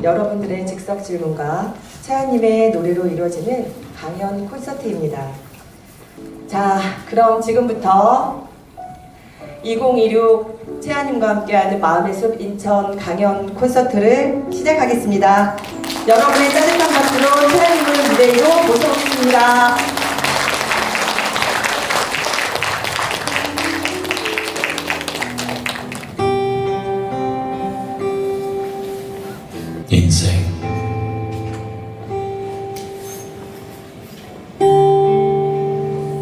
여러분들의 즉석 질문과 차연님의 노래로 이루어지는 강연 콘서트입니다. 자, 그럼 지금부터 2026 채아님과 함께하는 마음의 숲 인천 강연 콘서트를 시작하겠습니다. 여러분의 따뜻한 박수로 채아님을 무대 위로 모셔보겠습니다. 인생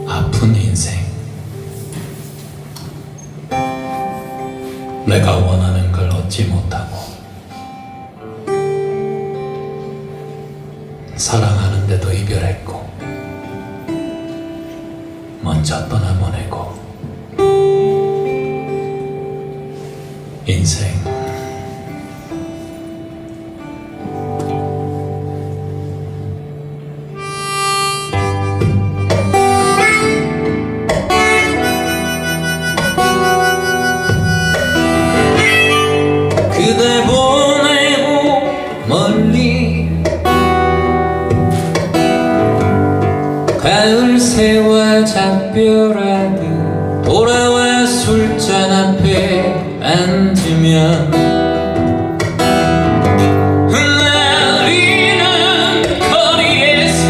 아픈 인생 내가 원하는 걸 얻지 못하고 사랑하는데도 이별했고 먼저 떠나보내고 인생 그대 보내고 멀리 가을 새와 작별하듯 돌아와 술잔 앞에 앉으면 흩날리는 거리에서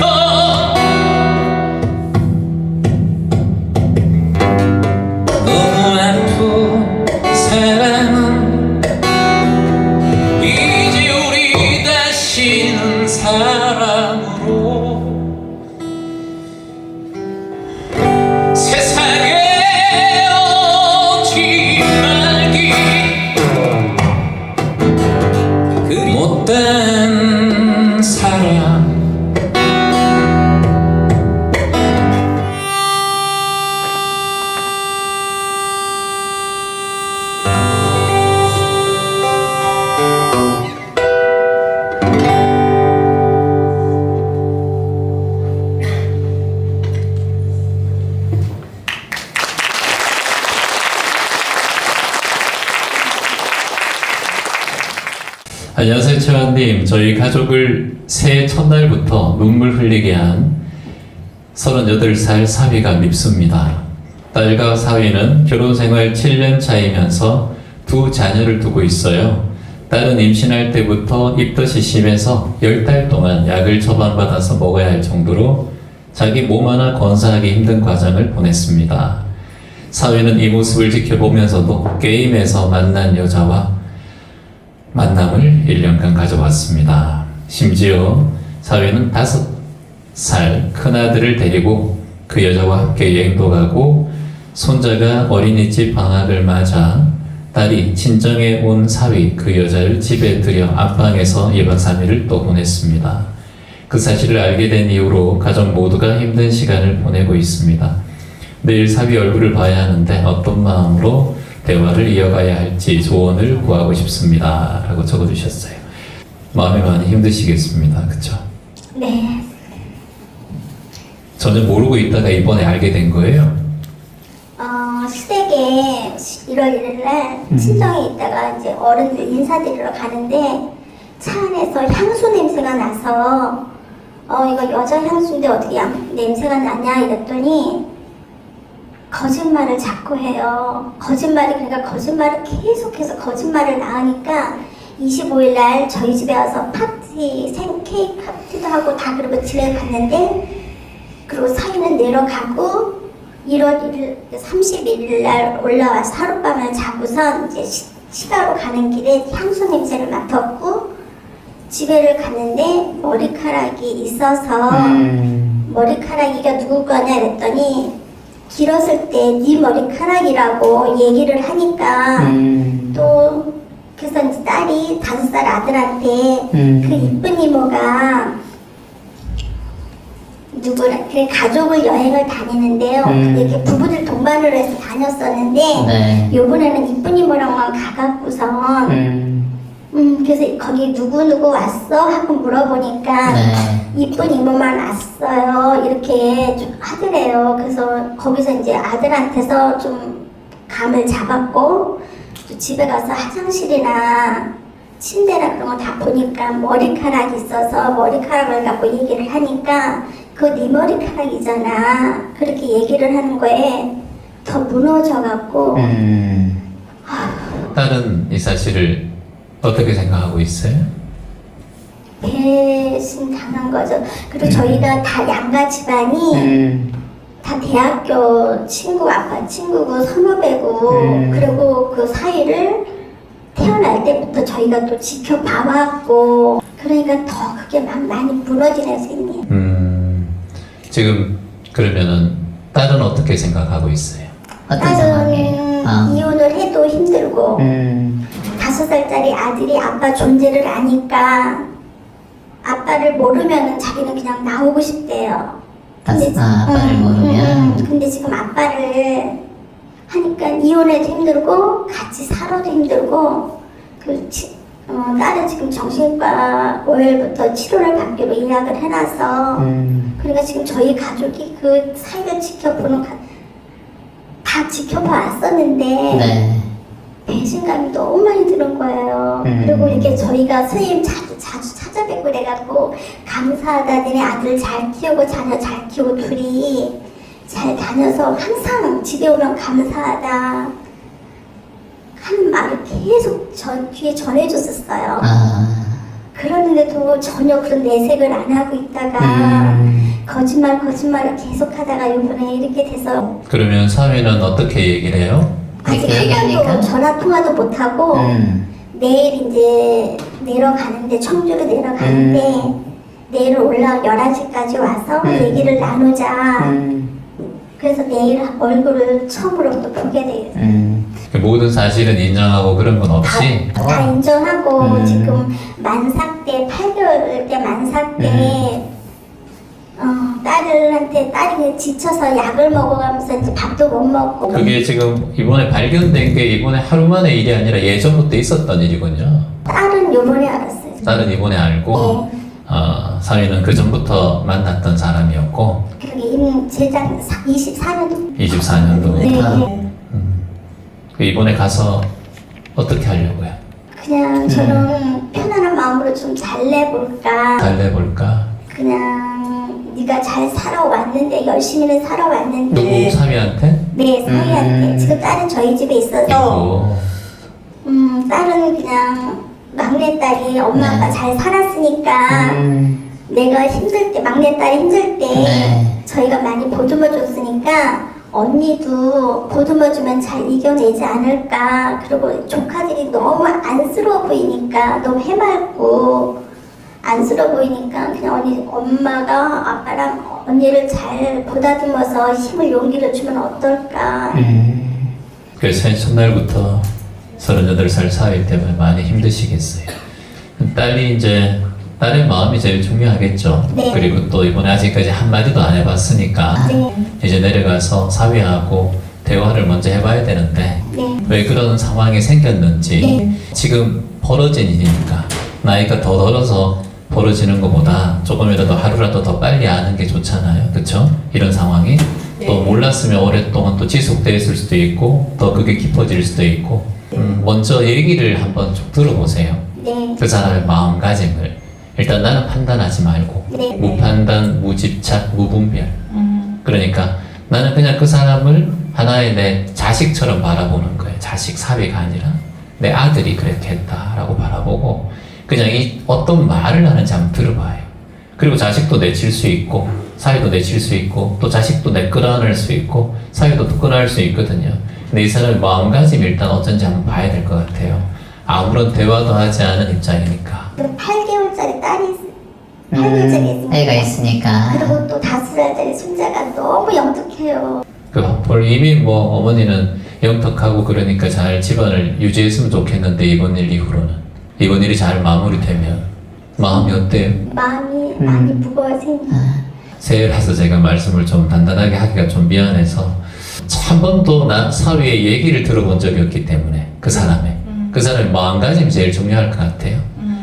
너무 아픈 사랑은 이제 우리 다시는 사람으로 세상에 오지 말기 그 못된 사랑 안녕하세요, 채환님. 저희 가족을 새해 첫날부터 눈물 흘리게 한 38살 사위가 밉습니다. 딸과 사위는 결혼생활 7년 차이면서 두 자녀를 두고 있어요. 딸은 임신할 때부터 입덧이 심해서 10달 동안 약을 처방받아서 먹어야 할 정도로 자기 몸 하나 건사하기 힘든 과정을 보냈습니다. 사위는 이 모습을 지켜보면서도 게임에서 만난 여자와 만남을 1년간 가져왔습니다. 심지어 사위는 5살 큰아들을 데리고 그 여자와 함께 여행도 가고 손자가 어린이집 방학을 맞아 딸이 친정에 온 사위 그 여자를 집에 들여 안방에서 2박 3일을 또 보냈습니다. 그 사실을 알게 된 이후로 가족 모두가 힘든 시간을 보내고 있습니다. 내일 사위 얼굴을 봐야 하는데 어떤 마음으로 대화를 이어가야 할지 조언을 구하고 싶습니다. 라고 적어주셨어요. 마음이 많이 힘드시겠습니다. 그쵸? 네. 전혀 모르고 있다가 이번에 알게 된 거예요? 시댁에 1월 1일날 친정에 있다가 이제 어른들 인사드리러 가는데 차 안에서 향수 냄새가 나서 이거 여자 향수인데 어떻게 냄새가 나냐 이랬더니 거짓말을 자꾸 해요. 그러니까 거짓말을 계속해서 거짓말을 낳으니까 25일 날 저희 집에 와서 파티, 케이크 파티도 하고 다 그러고 집에 갔는데 그리고 사위는 내려가고 1월 1일, 31일 날 올라와서 하룻밤을 자고선 이제 시가로 가는 길에 향수 냄새를 맡았고 집에를 갔는데 머리카락이 있어서 머리카락이가 누구 거냐 그랬더니 길었을 때 네 머리카락이라고 얘기를 하니까 또 그래서 이제 딸이 5살 아들한테 그 이쁜 이모가 누구랑 그래 가족을 여행을 다니는데요. 이렇게 부부들 동반으로 해서 다녔었는데 네. 요번에는 이쁜 이모랑만 가갖고선 그래서 거기 누구누구 왔어? 하고 물어보니까 네. 이쁜 이모만 왔어요. 이렇게 좀 하더래요. 그래서 거기서 이제 아들한테서 좀 감을 잡았고 또 집에 가서 화장실이나 침대나 그런 거 다 보니까 머리카락이 있어서 머리카락을 갖고 얘기를 하니까 그거 네 머리카락이잖아. 그렇게 얘기를 하는 거에 더 무너져갖고 딸은 이 사실을 어떻게 생각하고 있어요? 배신 당한 거죠. 그리고 저희가 다 양가 집안이 다 대학교 친구, 아빠 친구고 선후배고 그리고 그 사이를 태어날 때부터 저희가 또 지켜봐왔고 그러니까 더 그게 많이 무너지네 선생님. 지금 그러면은 딸은 어떻게 생각하고 있어요? 어떤 상황이에요? 딸은 이혼을 해도 힘들고 5살짜리 아들이 아빠 존재를 아니까 아빠를 모르면은 자기는 그냥 나오고 싶대요. 아빠를 모르면 근데 지금 아빠를 하니까 이혼해도 힘들고 같이 살아도 힘들고 딸은 지금 정신과 월요일부터 치료를 받기로 예약을 해놔서 그러니까 지금 저희 가족이 그 사이를 지켜보는 다 지켜봐왔었는데 네. 배신감이 너무 많이 드는 거예요. 그리고 이렇게 저희가 선생님 자주 찾아뵙고 그래갖고 감사하다. 너네 아들 잘 키우고 자녀 잘 키우고 둘이 잘 다녀서 항상 집에 오면 감사하다 하는 말을 계속 귀에 전해줬었어요. 그러는데도 전혀 그런 내색을 안 하고 있다가 거짓말을 계속 하다가 이번에 이렇게 돼서 그러면 사위는 어떻게 얘기를 해요? 아직 그렇게 한 번도 얘기하니까? 전화 통화도 못 하고 내일 이제 내려가는데 청주로 내려가는데 내일 올라 11시까지 와서 얘기를 나누자. 그래서 내일 얼굴을 처음으로 또 보게 돼요. 그 모든 사실은 인정하고 그런 건 없이 다 인정하고 지금 만삭 때 8개월 때 만삭 때 딸한테 딸이 그냥 지쳐서 약을 먹어가면서 이제 밥도 못 먹고 그게 지금 이번에 발견된 게 이번에 하루 만의 일이 아니라 예전부터 있었던 일이군요. 딸은 요번에 알았어요. 딸은 이번에 알고 사위는 그 전부터 만났던 사람이었고 그게 제작 24년도 24년도 네. 그 이번에 가서 어떻게 하려고요? 그냥 저는 편안한 마음으로 좀 잘 내볼까 달래볼까? 그냥 네가 잘 살아왔는데 열심히는 살아왔는데 누구 사위한테? 네 사위한테 지금 딸은 저희 집에 있어서 딸은 그냥 막내딸이 엄마 아빠 잘 살았으니까 내가 힘들 때 막내딸이 힘들 때 네. 저희가 많이 보듬어 줬으니까 언니도 보듬어주면 잘 이겨내지 않을까. 그리고 조카들이 너무 안쓰러워 보이니까 너무 해맑고 안쓰러워 보이니까 그냥 엄마가 아빠랑 언니를 잘 보다듬어서 힘을 용기를 주면 어떨까. 그래서 첫날부터 38살 사위 때문에 많이 힘드시겠어요. 딸이 이제 딸의 마음이 제일 중요하겠죠. 네. 그리고 또 이번에 아직까지 한마디도 안 해봤으니까 네. 이제 내려가서 사위하고 대화를 먼저 해봐야 되는데 네. 왜 그런 상황이 생겼는지 네. 지금 벌어진 일이니까 나이가 더 들어서 벌어지는 것보다 조금이라도 하루라도 더 빨리 아는 게 좋잖아요. 그렇죠? 이런 상황이 네. 또 몰랐으면 오랫동안 또 지속되어 있을 수도 있고 더 그게 깊어질 수도 있고 먼저 얘기를 한번 쭉 들어보세요. 네. 그 사람의 마음가짐을 일단 나는 판단하지 말고 네. 무판단, 무집착, 무분별. 그러니까 나는 그냥 그 사람을 하나의 내 자식처럼 바라보는 거예요. 자식 사위가 아니라 내 아들이 그렇게 했다라고 바라보고 그냥 이 어떤 말을 하는지 한번 들어봐요. 그리고 자식도 내칠 수 있고 사위도 내칠 수 있고 또 자식도 내 끌어안을 수 있고 사위도 또 끌어안을 수 있거든요. 근데 이 사람의 마음가짐이 일단 어쩐지 한번 봐야 될 것 같아요. 아무런 대화도 하지 않은 입장이니까. 8개월짜리 딸이 8개월짜리 있으니까 애가 있으니까 그리고 또 5살짜리 손자가 너무 영특해요. 이미 뭐 어머니는 영특하고 그러니까 잘 집안을 유지했으면 좋겠는데 이번 일 이후로는 이번 일이 잘 마무리되면 마음이 어때요? 마음이 많이 무거워지니 새해라서 제가 말씀을 좀 단단하게 하기가 좀 미안해서 한 번도 나 사위의 얘기를 들어본 적이 없기 때문에 그 사람의 마음가짐이 제일 중요할 것 같아요.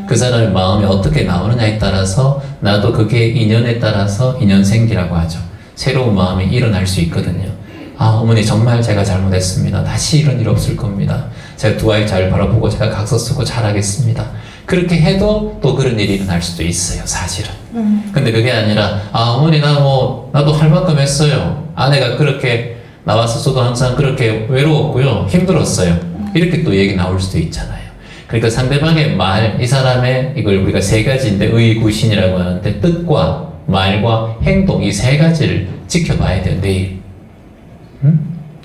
그 사람의 마음이 어떻게 나오느냐에 따라서 나도 그게 인연에 따라서 인연생기라고 하죠. 새로운 마음이 일어날 수 있거든요. 아 어머니 정말 제가 잘못했습니다. 다시 이런 일 없을 겁니다. 제가 두 아이 잘 바라보고 제가 각서 쓰고 잘하겠습니다. 그렇게 해도 또 그런 일이 일어날 수도 있어요, 사실은. 근데 그게 아니라, 어머니, 나도 할 만큼 했어요. 아내가 그렇게 나와서 저도 항상 그렇게 외로웠고요. 힘들었어요. 이렇게 또 얘기 나올 수도 있잖아요. 그러니까 상대방의 말, 이 사람의, 이걸 우리가 세 가지인데, 의구신이라고 하는데, 뜻과 말과 행동, 이 세 가지를 지켜봐야 돼요, 매일.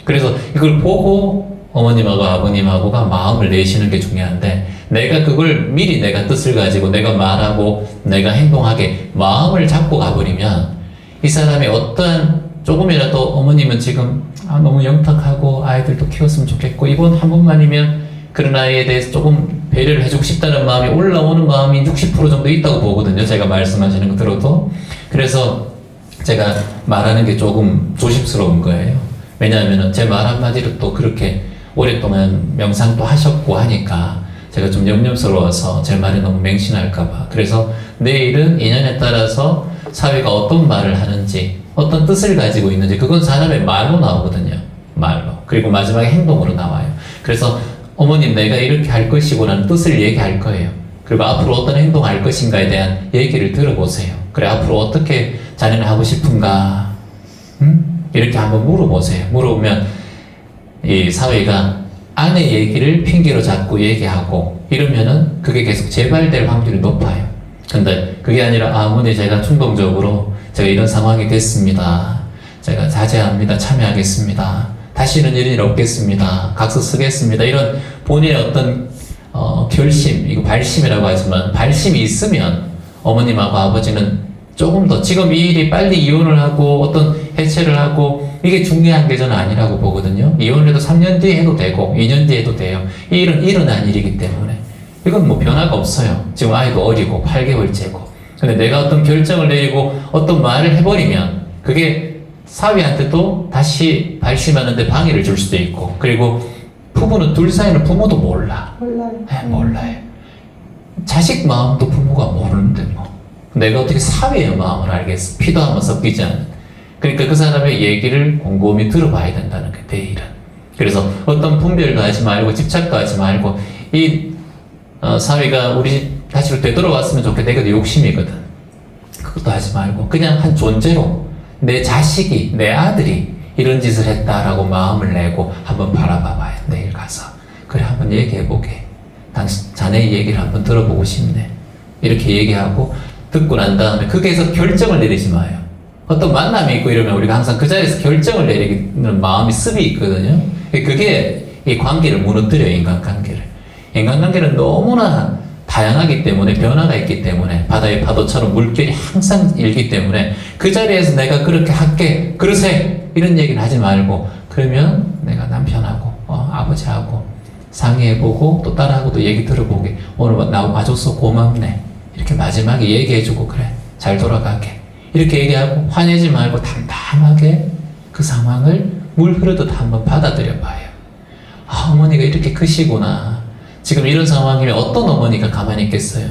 그래서 이걸 보고 어머님하고 아버님하고가 마음을 내시는 게 중요한데, 내가 그걸 미리 내가 뜻을 가지고 내가 말하고 내가 행동하게 마음을 잡고 가버리면 이 사람이 어떠한 조금이라도 어머님은 지금 너무 영탁하고 아이들도 키웠으면 좋겠고 이번 한 번만이면 그런 아이에 대해서 조금 배려를 해주고 싶다는 마음이 올라오는 마음이 60% 정도 있다고 보거든요. 제가 말씀하시는 거 들어도. 그래서 제가 말하는 게 조금 조심스러운 거예요. 왜냐하면 제 말 한마디로 또 그렇게 오랫동안 명상도 하셨고 하니까 제가 좀 염려스러워서 제 말이 너무 맹신할까봐. 그래서 내일은 인연에 따라서 사회가 어떤 말을 하는지, 어떤 뜻을 가지고 있는지, 그건 사람의 말로 나오거든요. 말로. 그리고 마지막에 행동으로 나와요. 그래서 어머님, 내가 이렇게 할 것이고라는 뜻을 얘기할 거예요. 그리고 앞으로 어떤 행동을 할 것인가에 대한 얘기를 들어보세요. 그래, 앞으로 어떻게 자네는 하고 싶은가? 이렇게 한번 물어보세요. 물어보면 이 사회가 아내 얘기를 핑계로 잡고 얘기하고 이러면은 그게 계속 재발될 확률이 높아요. 근데 그게 아니라 어머니, 제가 충동적으로 제가 이런 상황이 됐습니다. 제가 자제합니다. 참여하겠습니다. 다시는 이런 일 없겠습니다. 각서 쓰겠습니다. 이런 본인의 어떤 결심, 이거 발심이라고 하지만 발심이 있으면 어머님하고 아버지는 조금 더 지금 이 일이 빨리 이혼을 하고 어떤 해체를 하고 이게 중요한 게 저는 아니라고 보거든요. 이혼을 해도 3년 뒤에 해도 되고 2년 뒤에 해도 돼요. 이 일은 일어난 일이기 때문에 이건 뭐 변화가 없어요. 지금 아이도 어리고 8개월째고. 근데 내가 어떤 결정을 내리고 어떤 말을 해버리면 그게 사위한테도 다시 발심하는데 방해를 줄 수도 있고, 그리고 부부는 둘 사이는 부모도 몰라요. 네, 몰라요. 자식 마음도 부모가 모르는데 뭐 내가 어떻게 사위의 마음을 알겠어? 피도 한번 섞이지 않은. 그러니까 그 사람의 얘기를 곰곰이 들어봐야 된다는 게 내일은. 그래서 어떤 분별도 하지 말고 집착도 하지 말고 이 사위가 우리 다시 되돌아왔으면 좋겠다. 내가 욕심이거든. 그것도 하지 말고 그냥 한 존재로 내 자식이, 내 아들이 이런 짓을 했다라고 마음을 내고 한번 바라봐봐요. 내일 가서. 그래, 한번 얘기해보게. 자네의 얘기를 한번 들어보고 싶네. 이렇게 얘기하고 듣고 난 다음에 거기에서 결정을 내리지 마요. 어떤 만남이 있고 이러면 우리가 항상 그 자리에서 결정을 내리는 마음이 습이 있거든요. 그게 이 관계를 무너뜨려요, 인간관계를. 인간관계는 너무나 다양하기 때문에, 변화가 있기 때문에, 바다의 파도처럼 물결이 항상 일기 때문에 그 자리에서 내가 그렇게 할게, 그러세! 이런 얘기를 하지 말고, 그러면 내가 남편하고 아버지하고 상의해보고 또 딸하고도 얘기 들어보게. 오늘 나 와줘서 고맙네. 이렇게 마지막에 얘기해주고, 그래, 잘 돌아가게. 이렇게 얘기하고 화내지 말고 담담하게 그 상황을 물 흐르듯 한번 받아들여봐요. 어머니가 이렇게 크시구나. 지금 이런 상황이면 어떤 어머니가 가만히 있겠어요?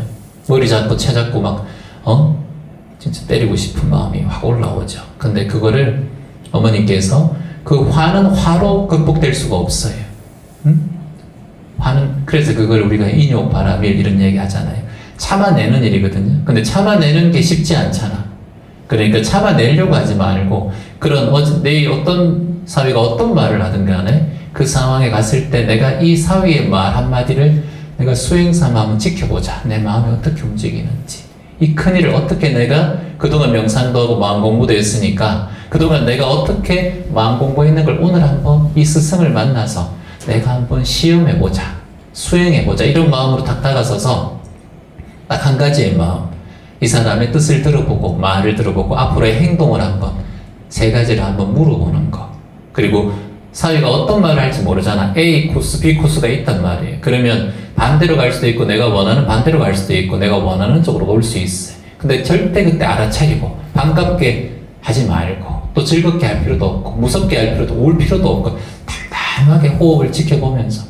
머리 잡고 채 잡고 막 진짜 때리고 싶은 마음이 확 올라오죠. 근데 그거를 어머니께서 그 화는 화로 극복될 수가 없어요. 화는, 그래서 그걸 우리가 인욕, 바라밀 이런 얘기 하잖아요. 참아내는 일이거든요. 근데 참아내는 게 쉽지 않잖아. 그러니까 참아내려고 하지 말고, 내일 어떤 사위가 어떤 말을 하든 간에 그 상황에 갔을 때 내가 이 사위의 말 한마디를 내가 수행삼아 한번 지켜보자. 내 마음이 어떻게 움직이는지. 이 큰일을 어떻게 내가 그동안 명상도 하고 마음 공부도 했으니까 그동안 내가 어떻게 마음 공부했는 걸 오늘 한번 이 스승을 만나서 내가 한번 시험해보자. 수행해보자. 이런 마음으로 딱 다가서서 딱 한 가지의 마음. 이 사람의 뜻을 들어보고 말을 들어보고 앞으로의 행동을 한번 세 가지를 한번 물어보는 거. 그리고 사위가 어떤 말을 할지 모르잖아. A 코스, B 코스가 있단 말이에요. 그러면 반대로 갈 수도 있고 내가 원하는 반대로 갈 수도 있고 내가 원하는 쪽으로 올 수 있어요. 근데 절대 그때 알아차리고 반갑게 하지 말고 또 즐겁게 할 필요도 없고 무섭게 할 필요도 올 필요도 없고 담담하게 호흡을 지켜보면서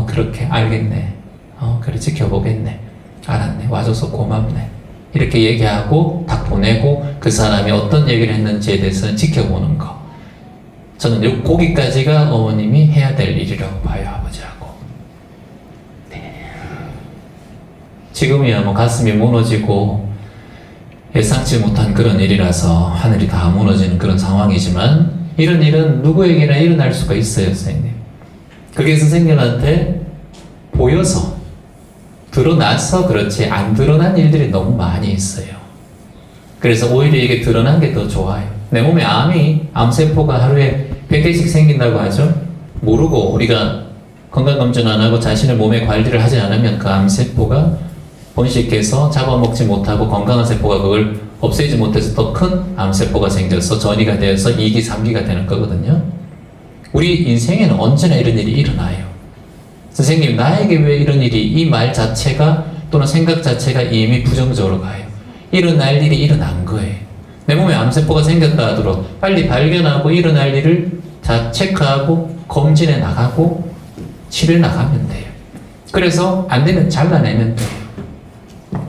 그렇게 알겠네. 그래 지켜보겠네. 알았네. 와줘서 고맙네. 이렇게 얘기하고 딱 보내고 그 사람이 어떤 얘기를 했는지에 대해서는 지켜보는 거. 저는 거기까지가 어머님이 해야 될 일이라고 봐요, 아버지하고. 네. 지금이야 뭐 가슴이 무너지고 예상치 못한 그런 일이라서 하늘이 다 무너지는 그런 상황이지만 이런 일은 누구에게나 일어날 수가 있어요, 선생님. 그게 선생님한테 보여서 드러나서 그렇지 안 드러난 일들이 너무 많이 있어요. 그래서 오히려 이게 드러난 게 더 좋아요. 내 몸에 암세포가 하루에 100개씩 생긴다고 하죠. 모르고 우리가 건강검진 안 하고 자신의 몸의 관리를 하지 않으면 그 암세포가 번식해서 잡아먹지 못하고 건강한 세포가 그걸 없애지 못해서 더 큰 암세포가 생겨서 전이가 되어서 2기, 3기가 되는 거거든요. 우리 인생에는 언제나 이런 일이 일어나요. 선생님, 나에게 왜 이런 일이, 이 말 자체가 또는 생각 자체가 이미 부정적으로 가요. 일어날 일이 일어난 거예요. 내 몸에 암세포가 생겼다 하더라도 빨리 발견하고 일어날 일을 체크하고 검진해 나가고 치료해 나가면 돼요. 그래서 안 되면 잘라내면 돼요.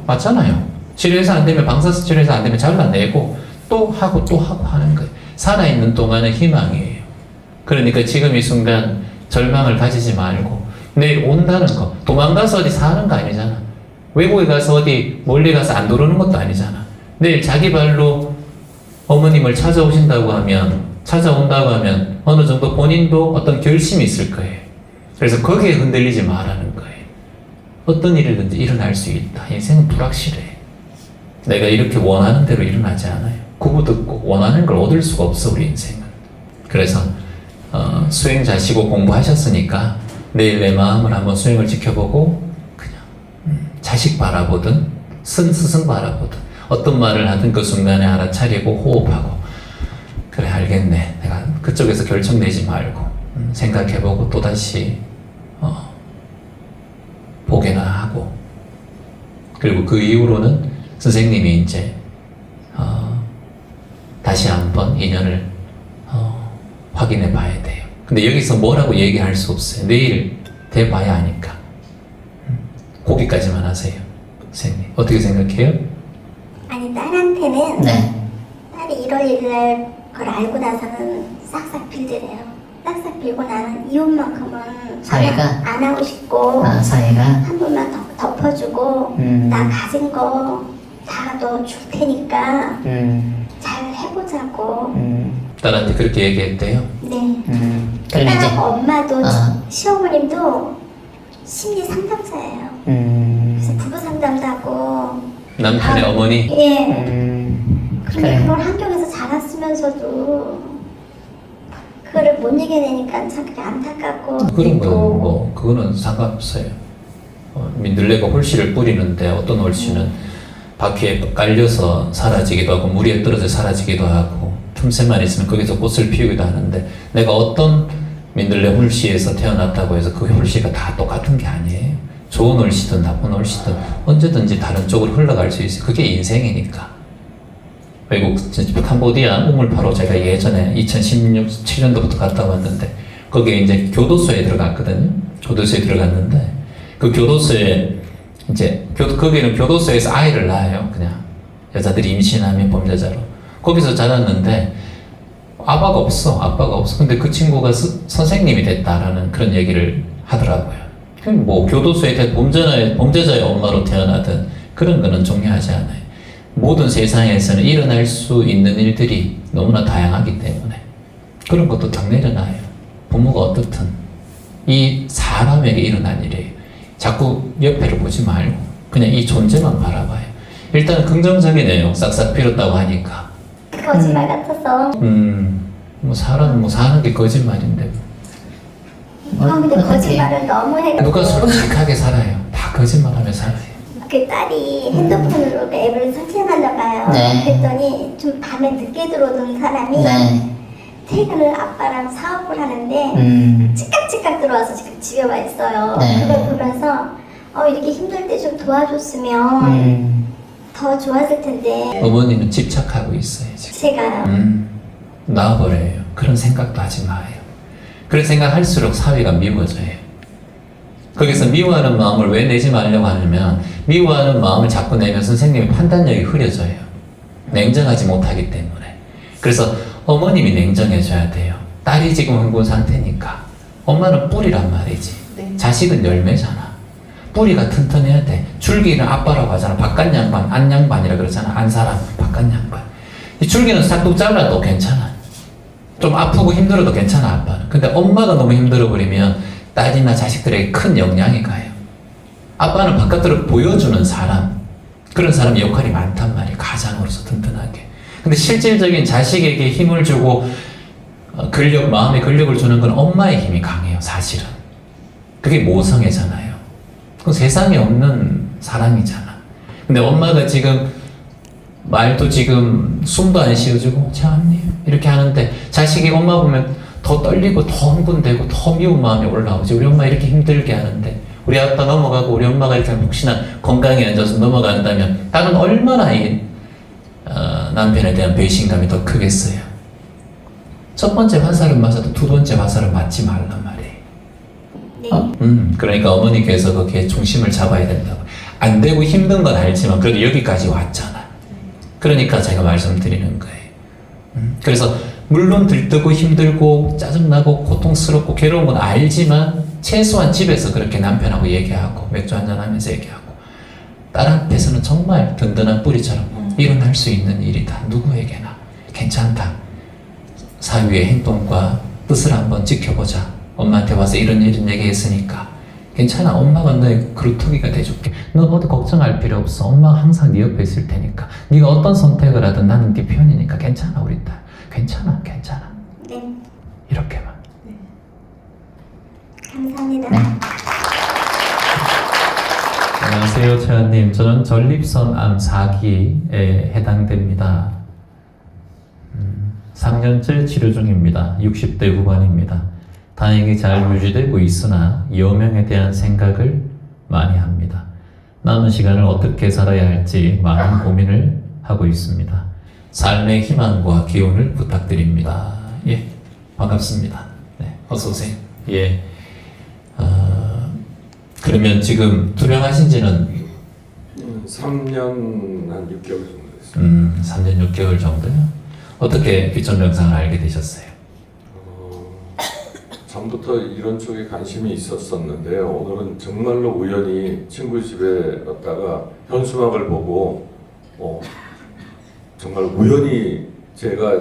맞잖아요. 치료해서 안 되면 방사선 치료해서 안 되면 잘라내고 또 하고 하는 거예요. 살아있는 동안은 희망이에요. 그러니까 지금 이 순간 절망을 가지지 말고 내일 온다는 거, 도망가서 어디 사는 거 아니잖아. 외국에 가서 어디 멀리 가서 안 들어오는 것도 아니잖아. 내일 자기 발로 어머님을 찾아온다고 하면 어느 정도 본인도 어떤 결심이 있을 거예요. 그래서 거기에 흔들리지 말라는 거예요. 어떤 일이든지 일어날 수 있다. 인생은 불확실해. 내가 이렇게 원하는 대로 일어나지 않아요. 구부듣고 원하는 걸 얻을 수가 없어, 우리 인생은. 그래서 수행자시고 공부하셨으니까 내일 내 마음을 한번 수행을 지켜보고 그냥 자식 바라보든 스승 바라보든 어떤 말을 하든 그 순간에 알아차리고 호흡하고 그래 알겠네. 내가 그쪽에서 결정 내지 말고 생각해보고 또다시 보게나 하고 그리고 그 이후로는 선생님이 이제 다시 한번 인연을 확인해 봐야 돼요. 근데 여기서 뭐라고 얘기할 수 없어요. 내일 돼봐야 하니까. 거기까지만 하세요. 선생님 어떻게 생각해요? 아니 딸한테는 네. 딸이 1월 1일 그걸 알고 나서는 싹싹 빌드래요. 싹싹 빌고 나는 이혼만큼은 사회가? 안 하고 싶고 사회가 한 번만 덮어주고 나 가진 거 다 너 줄 테니까 잘 해보자고. 딸한테 그렇게 얘기했대요? 네. 그럼 이제 딸하고 엄마도 시어머님도 심리 상담사예요. 그래서 부부 상담도 하고. 남편의 어머니? 예. 그래. 근데 그런 환경에서 자랐으면서도 그거를 못 이겨내니까 참 그게 안타깝고. 그런 건 뭐 그거는 상관없어요. 민들레가 홀씨를 뿌리는데 어떤 홀씨는 바퀴에 깔려서 사라지기도 하고 물에 떨어져 사라지기도 하고 틈새만 있으면 거기서 꽃을 피우기도 하는데 내가 어떤 민들레 홀씨에서 태어났다고 해서 그 홀씨가 다 똑같은 게 아니에요. 좋은 홀씨든 나쁜 홀씨든 언제든지 다른 쪽으로 흘러갈 수 있어요. 그게 인생이니까. 외국 캄보디아 우물파로 제가 예전에 2016-17년도부터 갔다 왔는데 거기에 이제 교도소에 들어갔거든요. 교도소에 들어갔는데 그 교도소에 이제 거기는 교도소에서 아이를 낳아요. 그냥 여자들이 임신하면 범죄자로 거기서 자랐는데 아빠가 없어. 근데 그 친구가 선생님이 됐다라는 그런 얘기를 하더라고요. 뭐 교도소에 범죄자의 엄마로 태어나든 그런 거는 중요하지 않아요. 모든 세상에서는 일어날 수 있는 일들이 너무나 다양하기 때문에 그런 것도 딱 내려놔요. 부모가 어떻든 이 사람에게 일어난 일이에요. 자꾸 옆에를 보지 말고 그냥 이 존재만 바라봐요. 일단 긍정적이네요. 싹싹 빌었다고 하니까. 거짓말 같아서. 뭐 사람 뭐 사는 게 거짓말인데. 근데 거짓말을 너무 해가지고. 누가 솔직하게 살아요. 다 거짓말하며 살아요. 그 딸이 핸드폰으로 그 앱을 설치해놨나 봐요. 네. 그랬더니 좀 밤에 늦게 들어오던 사람이 네. 퇴근을 아빠랑 사업을 하는데 찌깍찌깍 들어와서 지금 집에 와 있어요. 네. 그걸 보면서 이렇게 힘들 때 좀 도와줬으면 더 좋았을 텐데. 어머니는 집착하고 있어요. 지금. 제가요. 나와버려요. 그런 생각도 하지 마요. 그런 생각할수록 사회가 미워져요. 거기서 미워하는 마음을 왜 내지 말려고 하냐면 미워하는 마음을 자꾸 내면 선생님의 판단력이 흐려져요. 냉정하지 못하기 때문에. 그래서 어머님이 냉정해져야 돼요. 딸이 지금 흥분 상태니까 엄마는 뿌리란 말이지. 네. 자식은 열매잖아. 뿌리가 튼튼해야 돼. 줄기는 아빠라고 하잖아. 바깥양반, 안양반이라 그러잖아. 안사람, 바깥양반. 이 줄기는 싹둑 잘라도 괜찮아. 좀 아프고 힘들어도 괜찮아, 아빠는. 근데 엄마가 너무 힘들어버리면 딸이나 자식들에게 큰 영향이 가요. 아빠는 바깥으로 보여주는 사람, 그런 사람의 역할이 많단 말이에요. 가장으로서 튼튼하게. 근데 실질적인 자식에게 힘을 주고 근력, 마음의 근력을 주는 건 엄마의 힘이 강해요, 사실은. 그게 모성애잖아요. 그건 세상에 없는 사랑이잖아. 근데 엄마가 지금 말도 지금 숨도 안 쉬어주고 차언님 이렇게 하는데 자식이 엄마 보면 더 떨리고 더 흥분되고 더 미운 마음이 올라오지. 우리 엄마 이렇게 힘들게 하는데 우리 아빠 넘어가고 우리 엄마가 이렇게 혹시나 건강에 앉아서 넘어간다면 딸은 얼마나 이 남편에 대한 배신감이 더 크겠어요. 첫 번째 화살은 맞아도 두 번째 화살은 맞지 말란 말이에요. 네. 그러니까 어머니께서 거기에 중심을 잡아야 된다고. 안 되고 힘든 건 알지만 그래도 여기까지 왔잖아. 그러니까 제가 말씀드리는 거예요. 그래서 물론 들뜨고 힘들고 짜증나고 고통스럽고 괴로운 건 알지만 최소한 집에서 그렇게 남편하고 얘기하고 맥주 한잔 하면서 얘기하고 딸 앞에서는 정말 든든한 뿌리처럼 일어날 수 있는 일이다. 누구에게나 괜찮다. 사위의 행동과 뜻을 한번 지켜보자. 엄마한테 와서 이런 얘기 했으니까 괜찮아. 엄마가 너의 그루터기가 돼줄게. 너 어디 걱정할 필요 없어. 엄마가 항상 네 옆에 있을 테니까. 네가 어떤 선택을 하든 나는 네 편이니까 괜찮아 우리 딸. 괜찮아. 네. 이렇게만. 감사합니다. 안녕하세요 최한님. 저는 전립선암 4기에 해당됩니다. 3년째 치료 중입니다. 60대 후반입니다. 다행히 잘 유지되고 있으나 여명에 대한 생각을 많이 합니다. 남은 시간을 어떻게 살아야 할지 많은 고민을 하고 있습니다. 삶의 희망과 기운을 부탁드립니다. 예, 반갑습니다. 네, 어서 오세요. 예, 그러면 지금 투병하신 지는 3년 한 6개월 정도 됐습니다. 3년 6개월 정도요? 어떻게 비천병상을 알게 되셨어요? 전부터 이런 쪽에 관심이 있었었는데요. 오늘은 정말로 우연히 친구 집에 갔다가 현수막을 보고 정말 우연히 제가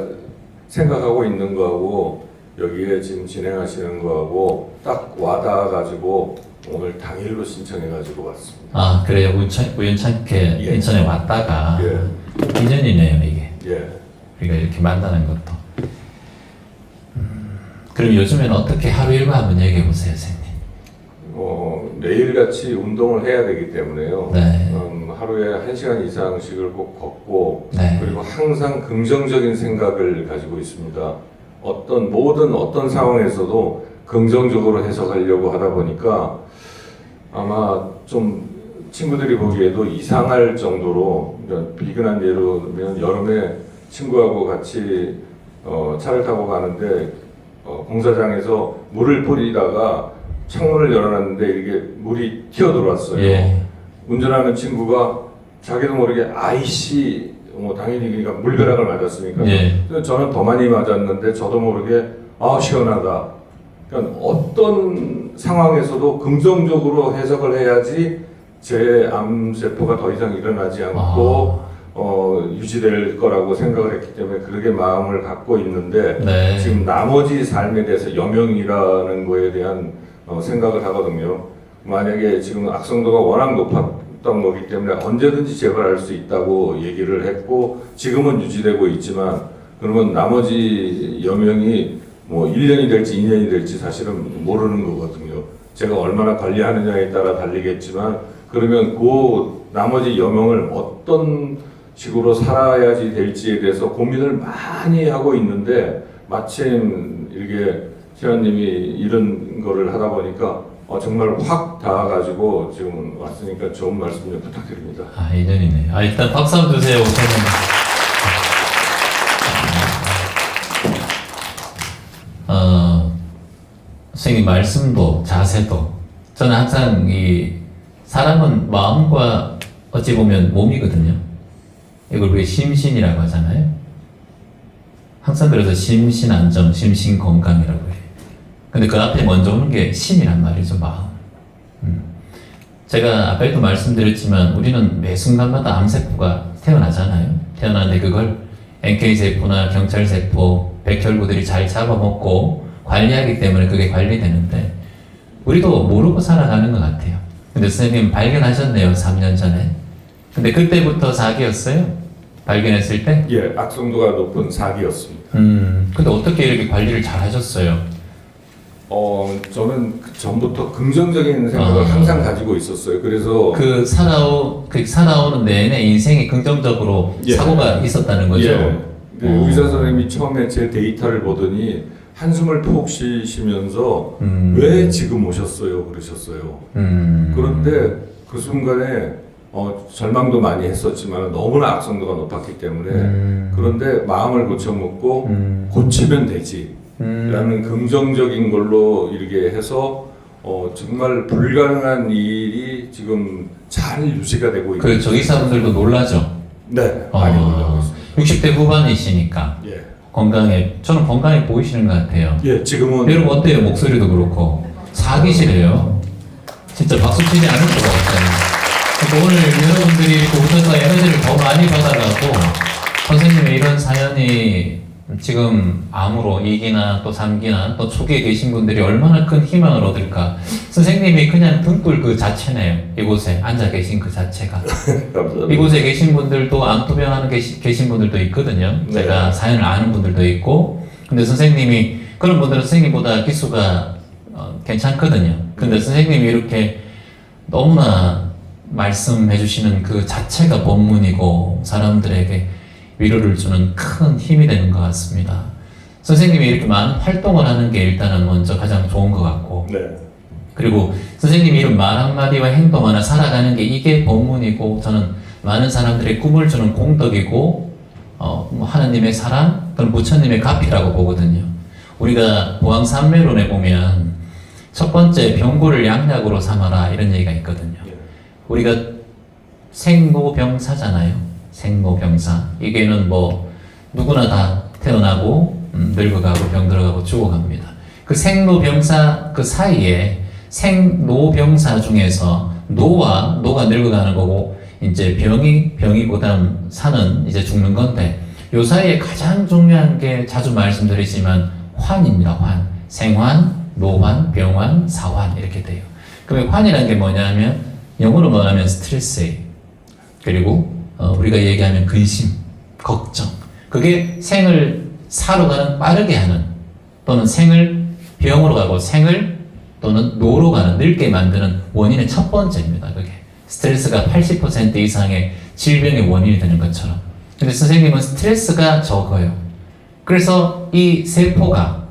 생각하고 있는 거하고 여기에 지금 진행하시는 거하고 딱 와닿아가지고 오늘 당일로 신청해가지고 왔습니다. 아 그래요? 우연찮게 예. 인천에 왔다가 예. 인연이네요 이게. 예. 우리가 이렇게 만나는 것도. 그럼 요즘에는 어떻게 하루 일과 한번 얘기해 보세요, 선생님. 매일같이 운동을 해야 되기 때문에요. 네. 하루에 1시간 이상씩을 꼭 걷고 네. 그리고 항상 긍정적인 생각을 가지고 있습니다. 어떤 상황에서도 긍정적으로 해석하려고 하다 보니까 아마 좀 친구들이 보기에도 이상할 정도로 비근한 예로 들면 여름에 친구하고 같이 차를 타고 가는데 공사장에서 물을 뿌리다가 창문을 열어놨는데 이게 물이 튀어 들어왔어요. 예. 운전하는 친구가 자기도 모르게 아이씨 당연히 그러니까 물벼락을 맞았으니까. 예. 그래서 저는 더 많이 맞았는데 저도 모르게 아 시원하다. 그러니까 어떤 상황에서도 긍정적으로 해석을 해야지 제 암세포가 더 이상 일어나지 않고 유지될 거라고 생각을 했기 때문에 그렇게 마음을 갖고 있는데 네. 지금 나머지 삶에 대해서 여명이라는 거에 대한 생각을 하거든요. 만약에 지금 악성도가 워낙 높았던 거기 때문에 언제든지 재발할 수 있다고 얘기를 했고 지금은 유지되고 있지만 그러면 나머지 여명이 뭐 1년이 될지 2년이 될지 사실은 모르는 거거든요. 제가 얼마나 관리하느냐에 따라 달리겠지만 그러면 그 나머지 여명을 어떤 식으로 살아야지 될지에 대해서 고민을 많이 하고 있는데 마침 이렇게 시아님이 이런 거를 하다 보니까 정말 확 닿아가지고 지금 왔으니까 좋은 말씀 좀 부탁드립니다. 아 인연이네. 아 일단 박수 한번 주세요, 우선은. 선생님 말씀도 자세도 저는 항상 이 사람은 마음과 어찌 보면 몸이거든요. 이걸 우리 심신이라고 하잖아요. 항상 그래서 심신안정, 심신건강이라고 해요. 근데 그 앞에 먼저 오는 게 심이란 말이죠, 마음. 제가 아까도 말씀드렸지만 우리는 매 순간마다 암세포가 태어나잖아요. 태어나는데 그걸 NK세포나 경찰세포, 백혈구들이 잘 잡아먹고 관리하기 때문에 그게 관리되는데 우리도 모르고 살아가는 것 같아요. 근데 선생님 발견하셨네요. 3년 전에. 근데 그때부터 사기였어요? 발견했을 때? 예, 악성도가 높은 사기였습니다. 근데 어떻게 이렇게 관리를 잘 하셨어요? 저는 그 전부터 긍정적인 생각을 항상 가지고 있었어요. 그래서 그 살아오는 내내 인생이 긍정적으로 예. 사고가 있었다는 거죠? 예. 근데 의사 선생님이 처음에 제 데이터를 보더니 한숨을 푹 쉬시면서 왜 지금 오셨어요? 그러셨어요. 그런데 그 순간에 절망도 많이 했었지만 너무나 악성도가 높았기 때문에 그런데 마음을 고쳐먹고 고치면 되지 라는 긍정적인 걸로 이렇게 해서 정말 불가능한 일이 지금 잘 유지가 되고 있는 그 조기사분들도 놀라죠? 네, 많이 올라오고 있습니다. 60대 후반이시니까 예. 저는 건강해 보이시는 것 같아요. 예, 지금은 여러분 어때요? 목소리도 그렇고 사기시래요. 진짜 박수 치지 않을 수가 없어요. 그러니까 오늘 여러분들이 이렇게 오셔서 에너지를 더 많이 받아가고 선생님의 이런 사연이 지금 암으로 2기나 또 3기나 또 초기에 계신 분들이 얼마나 큰 희망을 얻을까. 선생님이 그냥 등불 그 자체네요. 이곳에 앉아 계신 그 자체가. 감사합니다. 이곳에 계신 분들도 암투병하는 계신 분들도 있거든요. 네. 제가 사연을 아는 분들도 있고. 근데 선생님이 그런 분들은 선생님보다 기수가 괜찮거든요. 근데 선생님이 이렇게 너무나 말씀해 주시는 그 자체가 본문이고 사람들에게 위로를 주는 큰 힘이 되는 것 같습니다. 선생님이 이렇게 많은 활동을 하는 게 일단은 먼저 가장 좋은 것 같고 네. 그리고 선생님이 이런 말 한마디와 행동 하나 살아가는 게 이게 본문이고 저는 많은 사람들의 꿈을 주는 공덕이고 하나님의 사랑 또는 부처님의 가피라고 보거든요. 우리가 보왕산매론에 보면 첫 번째 병고를 양약으로 삼아라 이런 얘기가 있거든요. 우리가 생로병사잖아요. 생로병사. 이게는 뭐 누구나 다 태어나고 늙어가고 병들어가고 죽어갑니다. 그 생로병사 그 사이에 생로병사 중에서 노가 늙어가는 거고 이제 병이 그다음 사는 이제 죽는 건데 요 사이에 가장 중요한 게 자주 말씀드리지만 환입니다. 환. 생환, 노환, 병환, 사환 이렇게 돼요. 그러면 환이라는 게 뭐냐면 영어로 말하면 스트레스예요. 그리고 우리가 얘기하면 근심, 걱정. 그게 생을 사로 가는 빠르게 하는 또는 생을 병으로 가고 생을 또는 노로 가는 늙게 만드는 원인의 첫 번째입니다. 그게 스트레스가 80% 이상의 질병의 원인이 되는 것처럼. 근데 선생님은 스트레스가 적어요. 그래서 이 세포가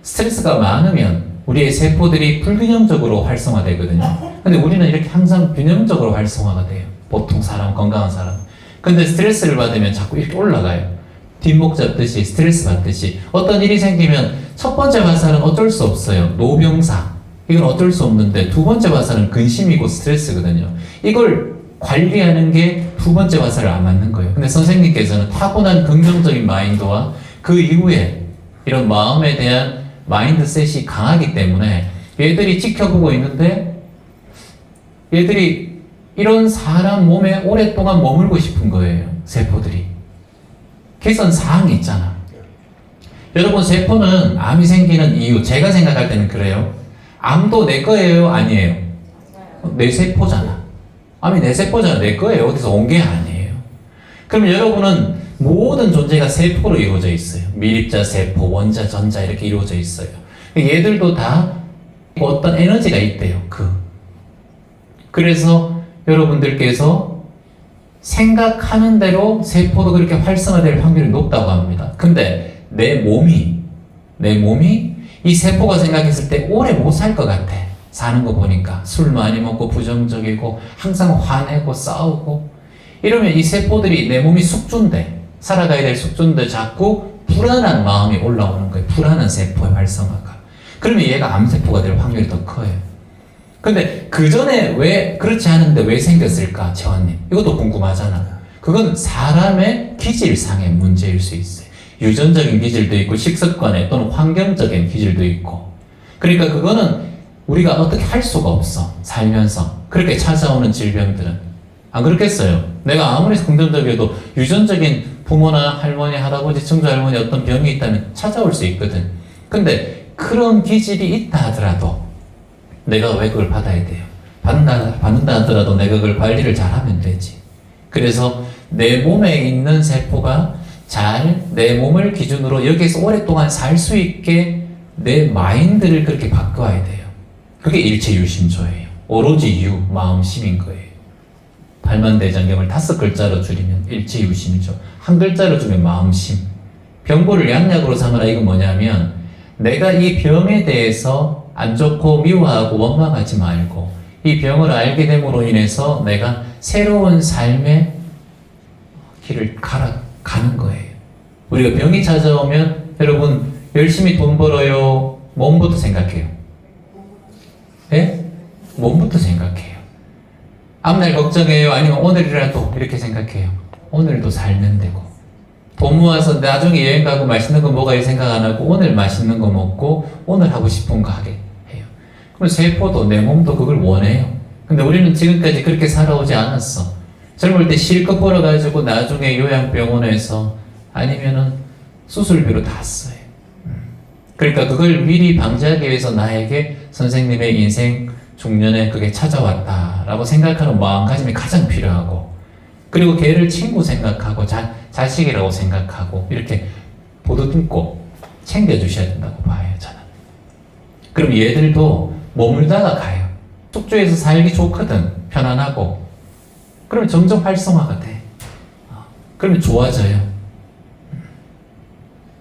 스트레스가 많으면 우리의 세포들이 불균형적으로 활성화되거든요. 근데 우리는 이렇게 항상 균형적으로 활성화가 돼요. 보통 사람, 건강한 사람. 근데 스트레스를 받으면 자꾸 이렇게 올라가요. 뒷목 잡듯이 스트레스 받듯이 어떤 일이 생기면 첫 번째 화살은 어쩔 수 없어요. 노병사. 이건 어쩔 수 없는데 두 번째 화살은 근심이고 스트레스거든요. 이걸 관리하는 게 두 번째 화살을 안 맞는 거예요. 근데 선생님께서는 타고난 긍정적인 마인드와 그 이후에 이런 마음에 대한 마인드셋이 강하기 때문에 얘들이 지켜보고 있는데 얘들이 이런 사람 몸에 오랫동안 머물고 싶은 거예요. 세포들이. 개선 사항이 있잖아. 여러분 세포는 암이 생기는 이유 제가 생각할 때는 그래요. 암도 내 거예요? 아니에요? 내 세포잖아. 암이 내 세포잖아. 내 거예요. 어디서 온 게 아니에요. 그럼 여러분은 모든 존재가 세포로 이루어져 있어요. 미립자, 세포, 원자, 전자 이렇게 이루어져 있어요. 얘들도 다 어떤 에너지가 있대요. 그래서 여러분들께서 생각하는 대로 세포도 그렇게 활성화될 확률이 높다고 합니다. 근데 내 몸이 이 세포가 생각했을 때 오래 못 살 것 같아. 사는 거 보니까 술 많이 먹고 부정적이고 항상 화내고 싸우고 이러면 이 세포들이 내 몸이 숙주인데 살아가야 될 숙주인데 자꾸 불안한 마음이 올라오는 거예요. 불안한 세포의 활성화가. 그러면 얘가 암세포가 될 확률이 더 커요. 근데 그 전에 왜 그렇지 않은데 왜 생겼을까, 재환님? 이것도 궁금하잖아. 그건 사람의 기질상의 문제일 수 있어요. 유전적인 기질도 있고 식습관의 또는 환경적인 기질도 있고. 그러니까 그거는 우리가 어떻게 할 수가 없어. 살면서. 그렇게 찾아오는 질병들은. 안 그렇겠어요? 내가 아무리 긍정적이어도 유전적인 부모나 할머니, 할아버지, 증조할머니 어떤 병이 있다면 찾아올 수 있거든. 근데 그런 기질이 있다 하더라도 내가 왜 그걸 받아야 돼요? 받는다 하더라도 내가 그걸 관리를 잘하면 되지. 그래서 내 몸에 있는 세포가 잘 내 몸을 기준으로 여기에서 오랫동안 살 수 있게 내 마인드를 그렇게 바꿔야 돼요. 그게 일체유심조예요. 오로지 유, 마음심인 거예요. 팔만대장경을 5글자로 줄이면 일체유심조. 한 글자로 줄이면 마음심. 병고를 양약으로 삼으라. 이건 뭐냐면 내가 이 병에 대해서 안 좋고 미워하고 원망하지 말고 이 병을 알게 됨으로 인해서 내가 새로운 삶의 길을 가는 거예요. 우리가 병이 찾아오면 여러분 열심히 돈 벌어요. 몸부터 생각해요. 예? 몸부터 생각해요. 앞날 걱정해요. 아니면 오늘이라도 이렇게 생각해요. 오늘도 살면 되고 돈 모아서 나중에 여행 가고 맛있는 거 먹어야 생각 안 하고 오늘 맛있는 거 먹고 오늘 하고 싶은 거 하게 해요. 그럼 세포도 내 몸도 그걸 원해요. 근데 우리는 지금까지 그렇게 살아오지 않았어. 젊을 때 실컷 벌어가지고 나중에 요양병원에서 아니면은 수술비로 다 써요. 그러니까 그걸 미리 방지하기 위해서 나에게 선생님의 인생 중년에 그게 찾아왔다라고 생각하는 마음가짐이 가장 필요하고 그리고 걔를 친구 생각하고 자식이라고 생각하고 이렇게 보듬고 챙겨주셔야 된다고 봐요, 저는. 그럼 얘들도 머물다가 가요. 숙주에서 살기 좋거든. 편안하고. 그러면 점점 활성화가 돼. 그러면 좋아져요.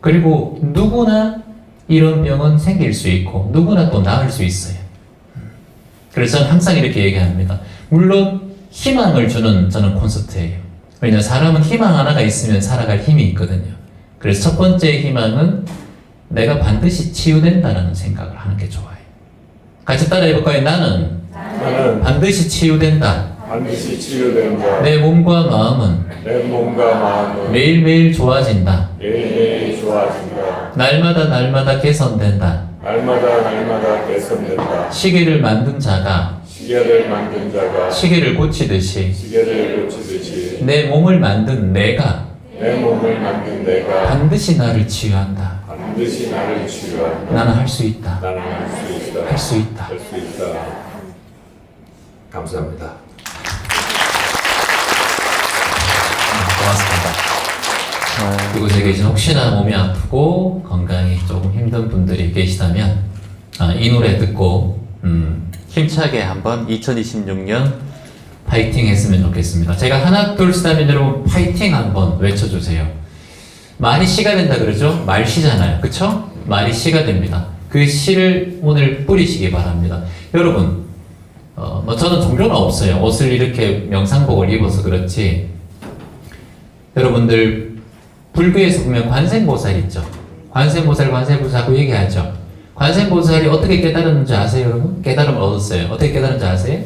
그리고 누구나 이런 병은 생길 수 있고 누구나 또 나을 수 있어요. 그래서 저는 항상 이렇게 얘기합니다. 물론 희망을 주는 저는 콘서트예요. 왜냐하면 사람은 희망 하나가 있으면 살아갈 힘이 있거든요. 그래서 첫 번째 희망은 내가 반드시 치유된다는 생각을 하는 게 좋아요. 같이 따라 해볼까요? 나는 반드시 치유된다. 반드시 치유된다. 내 몸과 마음은 매일매일 좋아진다. 매일매일 좋아진다. 날마다 개선된다. 날마다 개선된다. 시계를 만든 자가 시계를 고치듯이 내 몸을 만든 내가 반드시 나를 치유한다. 나는 할 수 있다. 할 수 있다. 감사합니다. 고맙습니다. 그리고 제가 이제 혹시나 몸이 아프고 건강이 조금 힘든 분들이 계시다면 이 노래 듣고 힘차게 한번 2026년 파이팅 했으면 좋겠습니다. 제가 하나 둘 셋 하면 여러분 파이팅 한번 외쳐주세요. 말이 시가 된다 그러죠? 말 시잖아요. 그쵸? 말이 시가 됩니다. 그 시를 오늘 뿌리시기 바랍니다. 여러분 저는 종교는 없어요. 옷을 이렇게 명상복을 입어서 그렇지. 여러분들 불교에서 보면 관세음보살 있죠. 관세음보살 자꾸 얘기하죠. 관세음보살이 어떻게 깨달았는지 아세요, 여러분? 깨달음을 얻었어요. 어떻게 깨달았는지 아세요?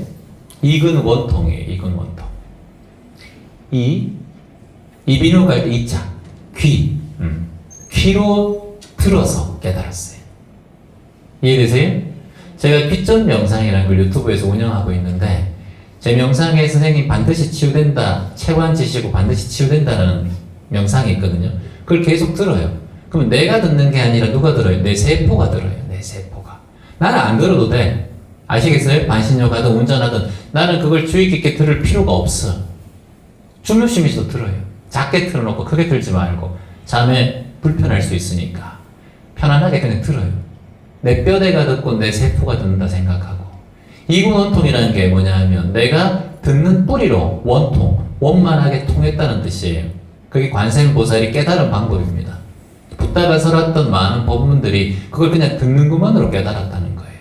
이근원통이에요. 이근원통. 이비인후과 할 때 이자 귀. 귀로 들어서 깨달았어요. 이해되세요? 제가 귀전 명상이라는 걸 유튜브에서 운영하고 있는데 제 명상에 선생님 반드시 치유된다, 체관 지시고 반드시 치유된다는 명상이 있거든요. 그걸 계속 들어요. 그럼 내가 듣는 게 아니라 누가 들어요? 내 세포가 들어요. 내 세포가. 나는 안 들어도 돼. 아시겠어요? 반신욕 하든 운전하든 나는 그걸 주의 깊게 들을 필요가 없어. 중요심에서도 들어요. 작게 틀어놓고 크게 틀지 말고 잠에 불편할 수 있으니까 편안하게 그냥 들어요. 내 뼈대가 듣고 내 세포가 듣는다 생각하고. 이근원통이라는 게 뭐냐 하면 내가 듣는 뿌리로 원만하게 통했다는 뜻이에요. 그게 관세음보살이 깨달은 방법입니다. 붙다가 설었던 많은 법문들이 그걸 그냥 듣는 것만으로 깨달았다는 거예요.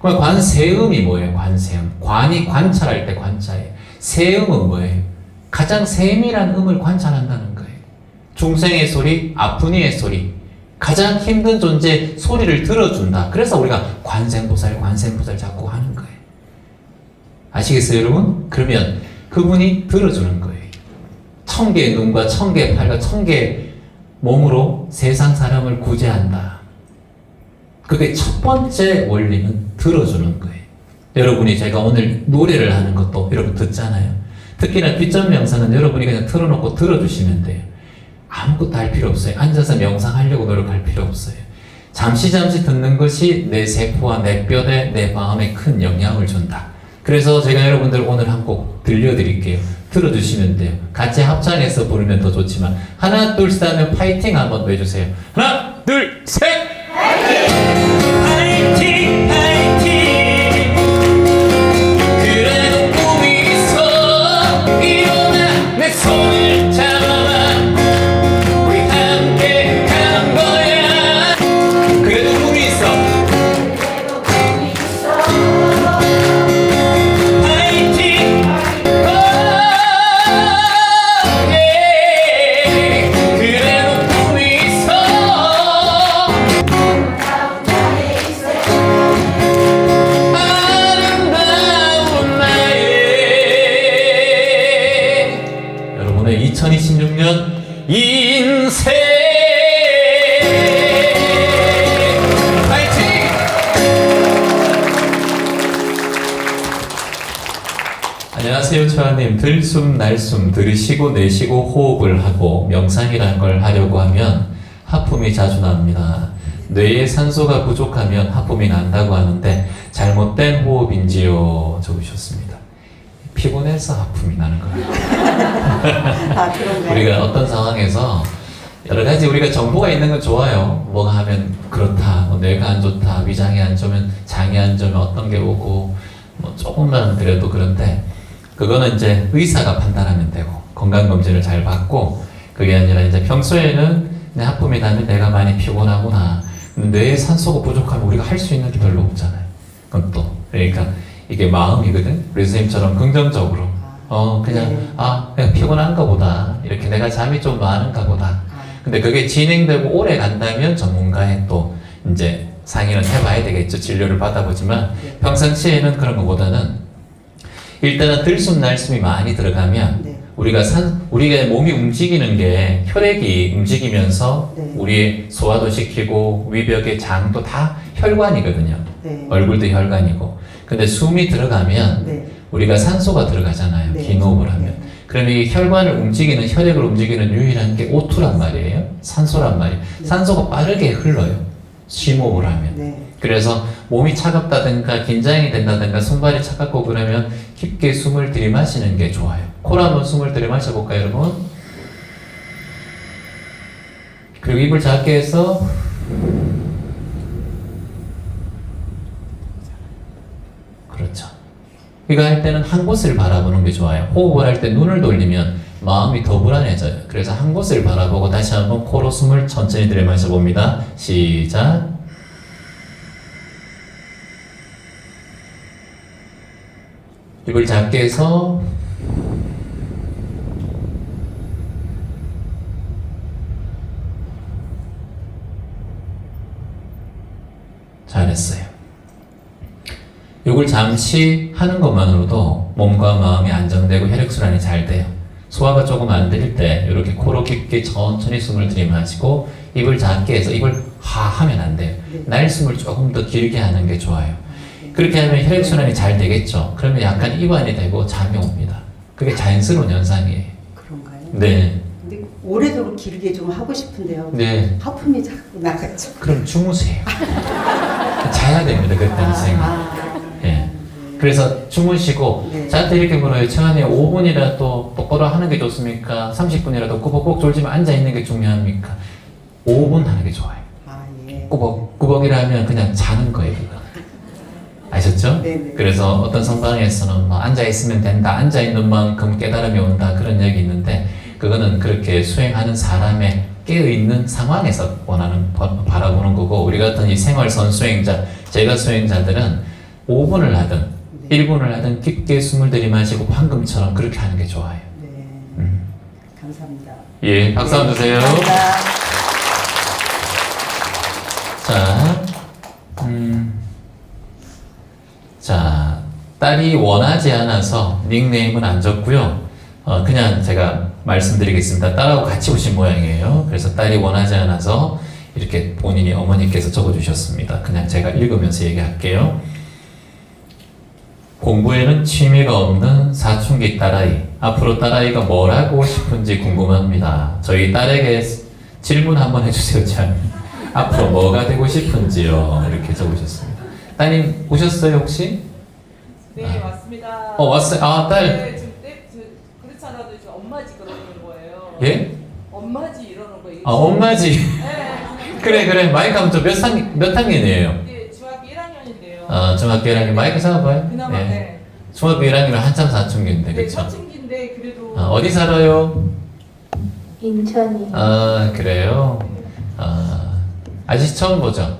그럼 관세음이 뭐예요? 관세음. 관이 관찰할 때 관찰이에요. 세음은 뭐예요? 가장 세밀한 음을 관찰한다는 거예요. 중생의 소리, 아프니의 소리, 가장 힘든 존재 소리를 들어준다. 그래서 우리가 관세음보살 자꾸 하는 거예요. 아시겠어요, 여러분? 그러면 그분이 들어주는 거예요. 1000개의 눈과 1000개의 팔과 1000개의 몸으로 세상 사람을 구제한다. 그게 첫 번째 원리는 들어주는 거예요. 여러분이 제가 오늘 노래를 하는 것도 여러분 듣잖아요. 특히나 뒷전 명상은 여러분이 그냥 틀어놓고 들어주시면 돼요. 아무것도 할 필요 없어요. 앉아서 명상하려고 노력할 필요 없어요. 잠시 듣는 것이 내 세포와 내 뼈에 내 마음에 큰 영향을 준다. 그래서 제가 여러분들 오늘 한 곡 들려드릴게요. 들어주시면 돼요. 같이 합창해서 부르면 더 좋지만 하나 둘 셋 하면 파이팅 한번 해주세요. 하나 둘 셋 파이팅 파이팅 그래도 꿈이 있어 일어나 내 손을 잡아봐 우리 함께 가는 거야 그래도 꿈이 있어 파이팅 그래도 꿈이 있어 아름다운 나의 여러분의 2026년 인생 파이팅! 안녕하세요 초아님. 들숨 날숨 들이쉬고 내쉬고 호흡을 하고 명상이라는 걸 하려고 하면 하품이 자주 납니다. 뇌에 산소가 부족하면 하품이 난다고 하는데 잘못된 호흡인지요? 적으셨습니다. 피곤해서 하품이 나는 거예요. 아, 그런가요? 우리가 어떤 상황에서 여러 가지 우리가 정보가 있는 건 좋아요. 뭐가 하면 그렇다, 뭐 뇌가 안 좋다, 위장이 안 좋으면 장이 안 좋으면 어떤 게 오고 뭐 조금만 그래도 그런데 그거는 이제 의사가 판단하면 되고 건강검진을 잘 받고 그게 아니라 이제 평소에는 내 하품이 나면 내가 많이 피곤하구나. 뇌에 산소가 부족하면 우리가 할 수 있는 게 별로 없잖아요. 그건 또 그러니까 이게 마음이거든. 우리 선생님처럼 긍정적으로 그냥 그냥 피곤한가 보다 이렇게 내가 잠이 좀 많은가 보다. 근데 그게 진행되고 오래 간다면 전문가의 또 이제 상의는 해봐야 되겠죠. 진료를 받아보지만 평상시에는 그런 것보다는 일단은 들숨 날숨이 많이 들어가면 네. 우리가 몸이 움직이는 게 혈액이 움직이면서 네. 우리의 소화도 시키고 위벽의 장도 다 혈관이거든요. 네. 얼굴도 혈관이고. 근데 숨이 들어가면 네. 우리가 산소가 들어가잖아요. 네. 긴 호흡을 하면. 네. 그러면 이 혈관을 움직이는 혈액을 움직이는 유일한 게 O2란 말이에요. 산소란 말이에요. 네. 산소가 빠르게 흘러요. 심호흡을 하면. 네. 그래서 몸이 차갑다든가 긴장이 된다든가 손발이 차갑고 그러면 깊게 숨을 들이마시는 게 좋아요. 코로 한번 숨을 들이마셔 볼까요, 여러분? 그리고 입을 작게 해서 그렇죠. 이거 할 때는 한 곳을 바라보는 게 좋아요. 호흡을 할 때 눈을 돌리면 마음이 더 불안해져요. 그래서 한 곳을 바라보고 다시 한번 코로 숨을 천천히 들이마셔 봅니다. 시작. 입을 작게 해서 잘했어요. 이걸 잠시 하는 것만으로도 몸과 마음이 안정되고 혈액순환이 잘 돼요. 소화가 조금 안 될 때 이렇게 코로 깊게 천천히 숨을 들이마시고 입을 작게 해서 입을 하 하면 안 돼요. 날숨을 조금 더 길게 하는 게 좋아요. 그렇게 하면 혈액순환이 잘 되겠죠. 그러면 약간 이완이 되고 잠이 옵니다. 그게 자연스러운 현상이에요. 그런가요? 네. 근데 오래도록 길게 좀 하고 싶은데요. 네. 하품이 자꾸 나가죠. 그럼 주무세요. 자야 됩니다. 그때 선생님. 예. 그래서 주무시고 네. 저한테 이렇게 물어요. 청안이 5분이라도 똑바로 하는 게 좋습니까? 30분이라도 꾸벅꾸벅 졸지만 앉아있는 게 중요합니까? 5분 하는 게 좋아요. 아, 예. 꾸벅꾸벅이라 하면 그냥 자는 거예요. 그거. 아셨죠? 네네. 그래서 어떤 성당에서는 뭐 앉아있으면 된다. 앉아있는 만큼 깨달음이 온다. 그런 얘기 있는데 그거는 그렇게 수행하는 사람의 깨어있는 상황에서 바라보는 거고 우리 같은 이 생활선 수행자, 제가 수행자들은 5분을 하든 1분을 하든 깊게 숨을 들이마시고 방금처럼 그렇게 하는 게 좋아요. 네. 감사합니다. 예, 박수 한번 주세요. 감사합니다. 자, 딸이 원하지 않아서 닉네임은 안 적고요. 그냥 제가 말씀드리겠습니다. 딸하고 같이 오신 모양이에요. 그래서 딸이 원하지 않아서 이렇게 본인이 어머니께서 적어주셨습니다. 그냥 제가 읽으면서 얘기할게요. 공부에는 취미가 없는 사춘기 딸아이. 앞으로 딸아이가 뭘 하고 싶은지 궁금합니다. 저희 딸에게 질문 한번 해주세요, 참. 앞으로 뭐가 되고 싶은지요. 이렇게 적으셨습니다. 따님 오셨어요, 혹시? 네, 맞습니다. 왔어요. 아, 딸. 네, 지금 그렇지 않아도 이제 엄마지 그러는 거예요. 예? 엄마지 이러는 거예요. 엄마지. 네. 그래. 마이크 한번 몇 학년이에요? 네, 중학교 1학년인데요. 중학교 1학년. 마이크 잡아봐요. 그나마 예. 네. 중학교 1학년이면 한참 사춘기인데, 네, 그쵸? 사춘기인데 그래도 어디 살아요? 인천이. 그래요? 아저씨 처음 보죠?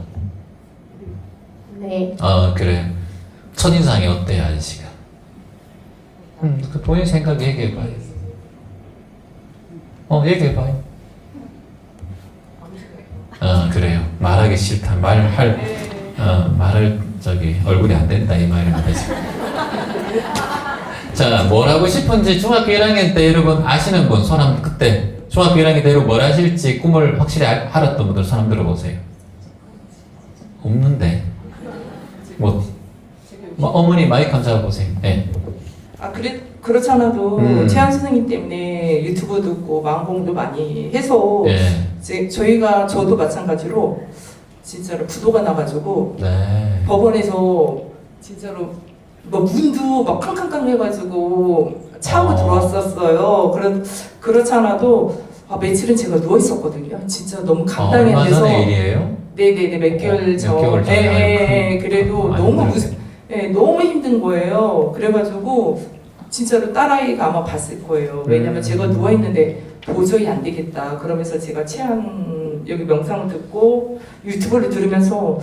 네. 그래요. 첫인상이 어때요, 아저씨가? 그 본인 생각 얘기해봐요. 얘기해봐요. 그래요. 말하기 싫다. 말을 얼굴이 안 된다, 이 말입니다, 지금. 자, 뭘 하고 싶은지 중학교 1학년 때 여러분 아시는 분, 손 한번 그때 중학교 1학년 때 여러분 뭘 하실지 꿈을 확실히 알았던 분들 손 한번 들어보세요. 없는데. 어머니 마이크 한번 잡아보세요. 네. 그렇지 않아도 음. 최한 선생님 때문에 유튜브 듣고 마음공부 많이 해서 예. 저도 마찬가지로 진짜로 부도가 나가지고 네. 법원에서 진짜로 뭐 문도 막 캉캉캉 해가지고 차고 들어왔었어요. 그렇지 않아도 며칠은 제가 누워 있었거든요. 진짜 너무 감당이 안 얼마 돼서. 전에 일이에요? 네네네 몇 개월 전. 몇 개월 전에. 그래도 많이 너무 힘들었어요. 너무 힘든 거예요. 그래가지고 진짜로 딸아이가 아마 봤을 거예요. 왜냐면 제가 누워 있는데 도저히 안 되겠다. 그러면서 제가 여기 명상을 듣고 유튜브를 들으면서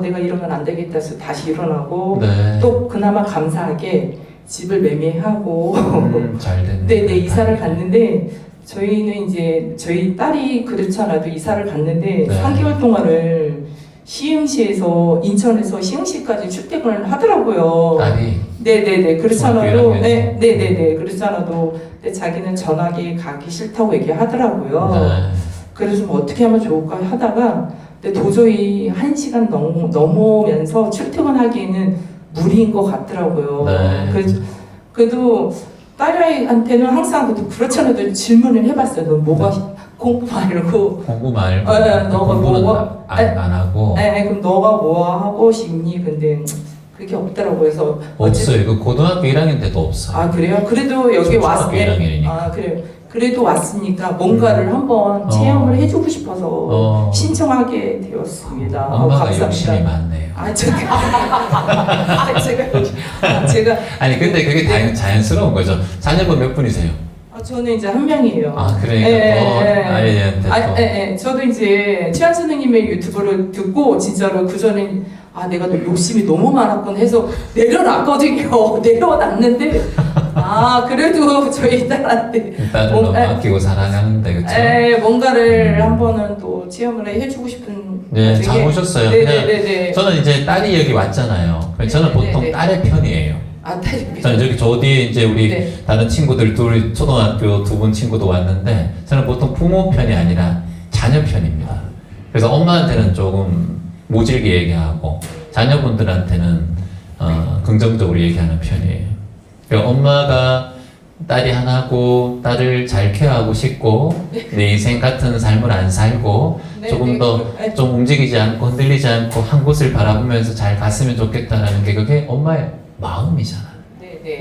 내가 이러면 안 되겠다 해서 다시 일어나고 네. 또 그나마 감사하게 집을 매매하고 잘 됐네. 네네 이사를 갔는데 저희는 이제 저희 딸이 그렇지 않아도 이사를 갔는데 네. 3개월 동안을 시흥시에서 인천에서 시흥시까지 출퇴근을 하더라고요. 딸이 네네네 그렇지 중학교 않아도 1학년. 네네네 그렇지 않아도 근데 자기는 전학에 가기 싫다고 얘기하더라고요. 네. 그래서 뭐 어떻게 하면 좋을까 하다가 근데 도저히 1시간 넘으면서 출퇴근하기에는 무리인 것 같더라고요. 네. 그래도 딸아이한테는 항상 그렇지 않아도 질문을 해봤어요. 너 뭐가 공부 말고 공부 말고 너가 공부는 뭐가 안 하고 그럼 너가 뭐 하고 싶니? 근데 그게 없더라고요. 그래서 없어요. 그 고등학교 1학년 때도 없어요. 그래요? 그래도 여기 초등학교 1학년이니까. 그래요. 그래도 왔으니까 뭔가를 한번 체험을 해주고 싶어서 신청하게 되었습니다. 엄마가 감사합니다. 욕심이 많네요. 제가 아니 근데 그게 자연스러운 거죠. 자녀분 몇 분이세요? 저는 이제 한 명이에요. 그러니까 아이한테 또. 저도 이제 최한 선생님의 유튜브를 듣고 진짜로 그 전에 내가 욕심이 너무 많았군 해서 내려놨거든요. 내려놨는데 그래도 저희 딸한테 딸을 너무 아끼고 사랑하는데 그렇죠? 뭔가를 한 번은 또 체험을 해주고 싶은. 네, 잘 오셨어요. 네네네. 저는 이제 딸이 여기 왔잖아요. 저는 보통 딸의 편이에요. 저는 저 뒤에 이제 우리 다른 친구들 초등학교 2분 친구도 왔는데 저는 보통 부모 편이 아니라 자녀 편입니다. 그래서 엄마한테는 조금 모질게 얘기하고 자녀분들한테는 긍정적으로 얘기하는 편이에요. 그러니까 엄마가 딸이 하나고 딸을 잘 케어하고 싶고 내 인생 같은 삶을 안 살고 조금 더 좀 움직이지 않고 흔들리지 않고 한 곳을 바라보면서 잘 갔으면 좋겠다라는 게 그게 엄마의 마음이잖아.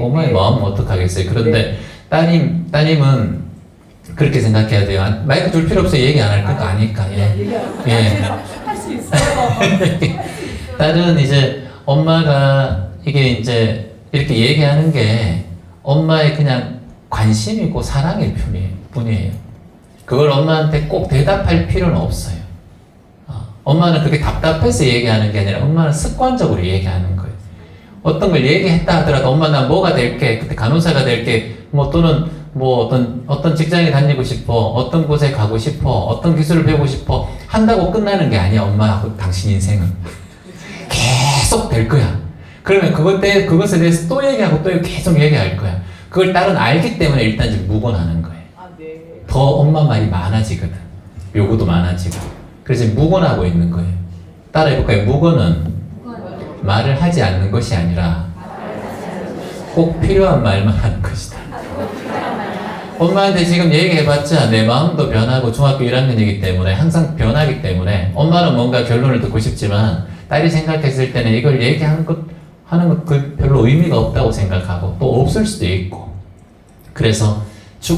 엄마의 마음은 어떡하겠어요. 그런데 따님은 그렇게 생각해야 돼요. 마이크 줄 필요 없어요. 얘기 안 할 것도 아니까. 할수 있어요. 딸은 이제 엄마가 이게 이제 이렇게 얘기하는 게 엄마의 그냥 관심이고 사랑일 뿐이에요. 그걸 엄마한테 꼭 대답할 필요는 없어요. 엄마는 그게 답답해서 얘기하는 게 아니라 엄마는 습관적으로 얘기하는 거예요. 어떤 걸 얘기했다 하더라도 엄마 나 뭐가 될게, 그때 간호사가 될게, 또는 어떤 직장에 다니고 싶어, 어떤 곳에 가고 싶어, 어떤 기술을 배우고 싶어 한다고 끝나는 게 아니야. 엄마하고 당신 인생은 계속 될 거야. 그러면 그것에 대해서 또 얘기하고 또 계속 얘기할 거야. 그걸 딸은 알기 때문에 일단 좀 묵어나는 거예요. 더 엄마 말이 많아지거든. 요구도 많아지고. 그래서 묵어나고 있는 거예요. 따라해볼까요? 묵어는 말을 하지 않는 것이 아니라 꼭 필요한 말만 하는 것이다. 엄마한테 지금 얘기해봤자 내 마음도 변하고 중학교 1학년이기 때문에 항상 변하기 때문에 엄마는 뭔가 결론을 듣고 싶지만 딸이 생각했을 때는 이걸 얘기하는 것 하는 것 별로 의미가 없다고 생각하고 또 없을 수도 있고 그래서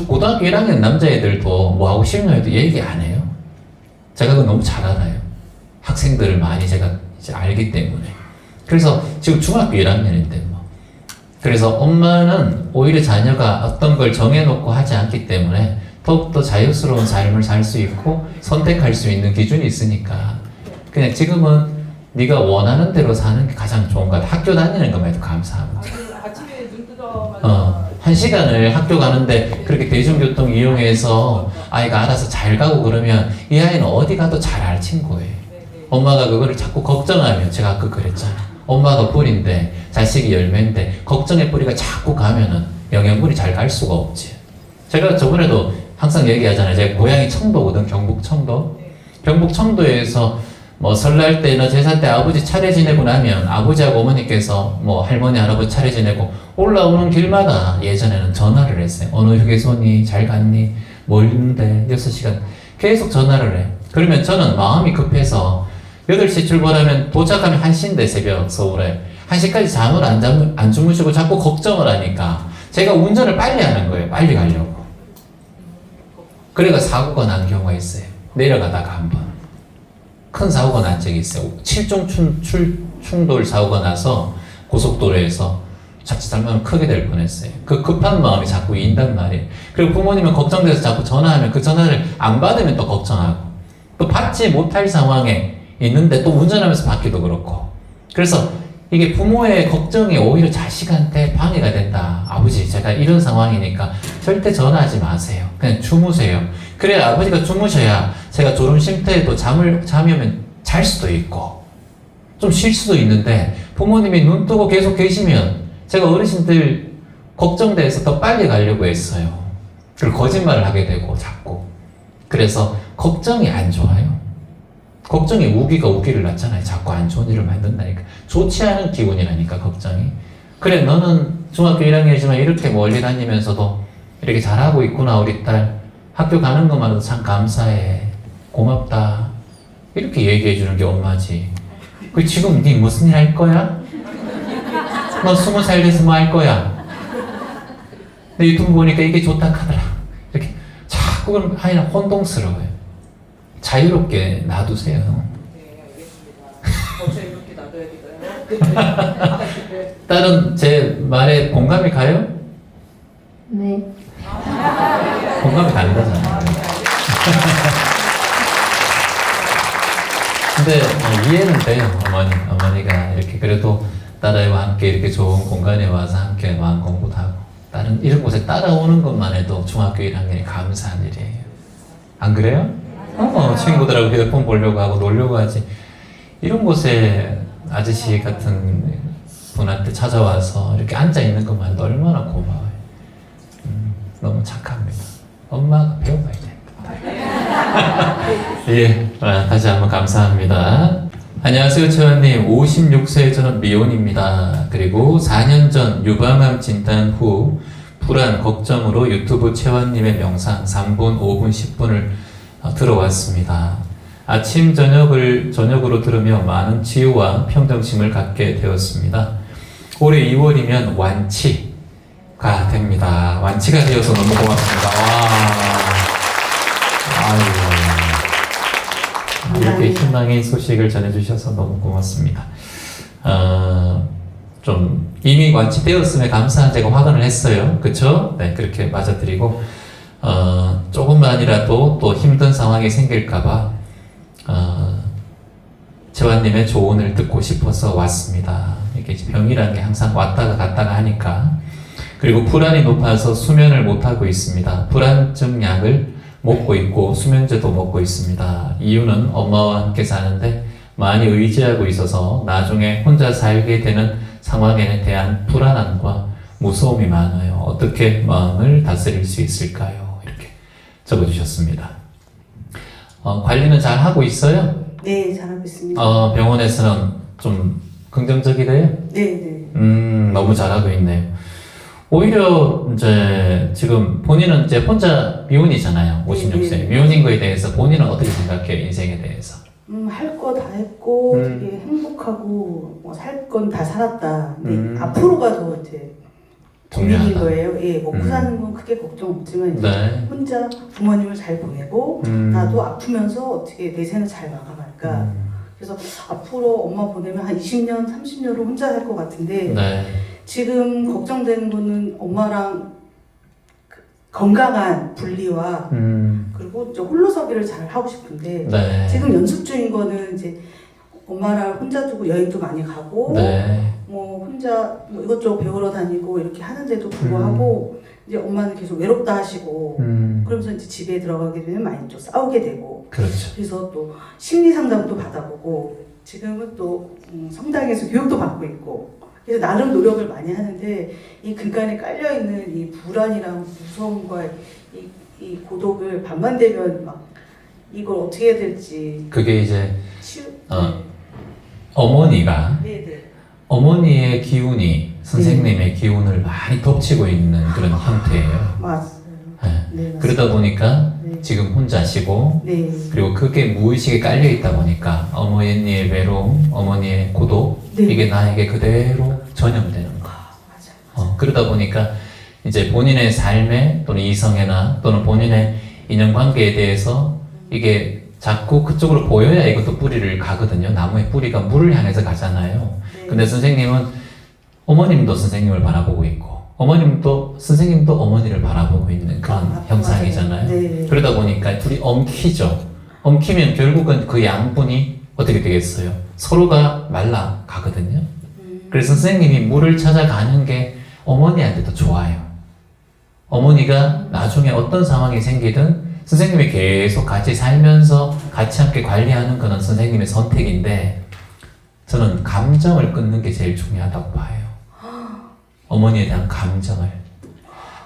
고등학교 1학년 남자애들도 뭐 하고 싶냐 해도 얘기 안 해요. 제가 그거 너무 잘 알아요. 학생들을 많이 제가 이제 알기 때문에. 그래서 지금 중학교 1학년인데 뭐. 그래서 엄마는 오히려 자녀가 어떤 걸 정해놓고 하지 않기 때문에 더욱더 자유스러운 삶을 살 수 있고 선택할 수 있는 기준이 있으니까 그냥 지금은 네가 원하는 대로 사는 게 가장 좋은 것 같아. 학교 다니는 것만 해도 감사하고. 아침에 눈 뜨자마자 1시간을 학교 가는데 그렇게 대중교통 이용해서 아이가 알아서 잘 가고 그러면 이 아이는 어디 가도 잘 알 친구예요. 엄마가 그거를 자꾸 걱정하면 제가 아까 그랬잖아. 엄마가 뿌리인데 자식이 열매인데 걱정의 뿌리가 자꾸 가면은 영양분이 잘 갈 수가 없지. 제가 저번에도 항상 얘기하잖아요. 제가 고향이 청도거든. 경북 청도. 경북 청도에서 뭐 설날 때나 제사 때 아버지 차례 지내고 나면 아버지하고 어머니께서 뭐 할머니 할아버지 차례 지내고 올라오는 길마다 예전에는 전화를 했어요. 어느 휴게소니 잘 갔니 뭐 있는데 6시간 계속 전화를 해. 그러면 저는 마음이 급해서 8시 출발하면 도착하면 1시인데 새벽 서울에 1시까지 잠을 안 주무시고 자꾸 걱정을 하니까 제가 운전을 빨리 하는 거예요. 빨리 가려고. 그래가 사고가 난 경우가 있어요. 내려가다가 한번 큰 사고가 난 적이 있어요. 7종 충돌 사고가 나서 고속도로에서 자칫 잘못하면 크게 될 뻔했어요. 그 급한 마음이 자꾸 인단 말이에요. 그리고 부모님은 걱정돼서 자꾸 전화하면 그 전화를 안 받으면 또 걱정하고 또 받지 못할 상황에 있는데 또 운전하면서 받기도 그렇고 그래서 이게 부모의 걱정이 오히려 자식한테 방해가 된다. 아버지 제가 이런 상황이니까 절대 전화하지 마세요. 그냥 주무세요. 그래야 아버지가 주무셔야 제가 졸음 쉼터에도 잠이 오면 잘 수도 있고 좀 쉴 수도 있는데 부모님이 눈 뜨고 계속 계시면 제가 어르신들 걱정돼서 더 빨리 가려고 했어요. 그리고 거짓말을 하게 되고 자꾸 그래서 걱정이 안 좋아요. 걱정이 우기가 우기를 낳잖아요. 자꾸 안 좋은 일을 만든다니까. 좋지 않은 기운이라니까 걱정이. 그래 너는 중학교 1학년이지만 이렇게 멀리 다니면서도 이렇게 잘하고 있구나 우리 딸. 학교 가는 것만으로도 참 감사해. 고맙다. 이렇게 얘기해 주는 게 엄마지. 그 지금 네 무슨 일 할 거야? 너 20살 돼서 뭐 할 거야? 내 유튜브 보니까 이게 좋다 하더라. 이렇게 자꾸 그럼 아이는 혼동스러워요. 자유롭게 놔두세요. 네, 알겠습니다. 더 자유롭게 놔둬야 되나요? 딸은 제 말에 공감이 가요? 네. 공감이 간다잖아요. 근데 이해는 돼요. 어머니가 이렇게 그래도 딸아이와 함께 이렇게 좋은 공간에 와서 함께 마음 공부도 하고 딸은 이런 곳에 따라오는 것만 해도 중학교 1학년이 감사한 일이에요. 안 그래요? 친구들하고 휴대폰 보려고 하고 놀려고 하지. 이런 곳에 아저씨 같은 분한테 찾아와서 이렇게 앉아있는 것만 해도 얼마나 고마워요. 너무 착합니다. 엄마가 배워봐야 됩니다. 예, 다시 한번 감사합니다. 안녕하세요, 채원님. 56세 저는 미혼입니다. 그리고 4년 전 유방암 진단 후 불안, 걱정으로 유튜브 채원님의 명상 3분, 5분, 10분을 들어왔습니다. 아침, 저녁으로 들으며 많은 치유와 평정심을 갖게 되었습니다. 올해 2월이면 완치가 됩니다. 완치가 되어서 너무 고맙습니다. 아유, 이렇게 희망의 소식을 전해주셔서 너무 고맙습니다. 좀 이미 완치되었음에 감사한 제가 확언을 했어요. 그쵸? 네, 그렇게 맞아드리고 조금만이라도 또 힘든 상황이 생길까봐 재환님의 조언을 듣고 싶어서 왔습니다. 이게 병이라는 게 항상 왔다가 갔다가 하니까. 그리고 불안이 높아서 수면을 못하고 있습니다. 불안증 약을 먹고 있고 수면제도 먹고 있습니다. 이유는 엄마와 함께 사는데 많이 의지하고 있어서 나중에 혼자 살게 되는 상황에 대한 불안함과 무서움이 많아요. 어떻게 마음을 다스릴 수 있을까요? 이렇게 적어주셨습니다. 관리는 잘 하고 있어요? 네, 잘하고 있습니다. 병원에서는 좀 긍정적이래요? 네, 네. 너무 잘하고 있네요. 오히려 이제 지금 본인은 이제 혼자 미혼이잖아요. 56세. 미혼인 거에 대해서 본인은 어떻게 생각해요? 인생에 대해서. 할 거 다 했고 되게 행복하고 뭐 살 건 다 살았다. 근데 앞으로가 더 이제 고민인 중요하다. 거예요. 예, 먹고 사는 건 크게 걱정 없지만 이제 네. 혼자 부모님을 잘 보내고 나도 아프면서 어떻게 내 생을 잘 마감할까. 그래서 앞으로 엄마 보내면 한 20년, 30년을 혼자 살 것 같은데 네. 지금 걱정되는 거는 엄마랑 그 건강한 분리와 그리고 이제 홀로서기를 잘 하고 싶은데 네. 지금 연습 중인 거는 이제 엄마랑 혼자 두고 여행도 많이 가고 네. 뭐 혼자 뭐 이것저것 배우러 다니고 이렇게 하는데도 불구하고 이제 엄마는 계속 외롭다 하시고 그러면서 이제 집에 들어가게 되면 많이 또 싸우게 되고 그렇죠. 그래서 또 심리 상담도 받아보고 지금은 또 성당에서 교육도 받고 있고 그래서 나름 노력을 많이 하는데 이 근간에 깔려 있는 이 불안이랑 무서움과 이 고독을 밤만 되면 막 이걸 어떻게 해야 될지 그게 이제 치유. 어머니가 네네. 어머니의 기운이 선생님의 기운을 많이 덮치고 있는 그런 형태예요. 맞아요. 네. 네, 맞습니다. 그러다 보니까 네. 지금 혼자시고 네. 그리고 그게 무의식에 깔려 있다 보니까 어머니의 외로움, 어머니의 고독 네. 이게 나에게 그대로 전염되는 거. 맞아요. 그러다 보니까 이제 본인의 삶에 또는 이성애나 또는 본인의 인연관계에 대해서 이게 자꾸 그쪽으로 보여야 이것도 뿌리를 가거든요. 나무의 뿌리가 물을 향해서 가잖아요. 네. 근데 선생님은 어머님도 선생님을 바라보고 있고 어머님도 선생님도 어머니를 바라보고 있는 그런 형상이잖아요. 네. 그러다 보니까 둘이 엉키죠. 엉키면 결국은 그 양분이 어떻게 되겠어요? 서로가 말라가거든요. 그래서 선생님이 물을 찾아가는 게 어머니한테도 좋아요. 어머니가 나중에 어떤 상황이 생기든 선생님이 계속 같이 살면서 같이 함께 관리하는 거는 선생님의 선택인데 저는 감정을 끊는 게 제일 중요하다고 봐요. 어머니에 대한 감정을.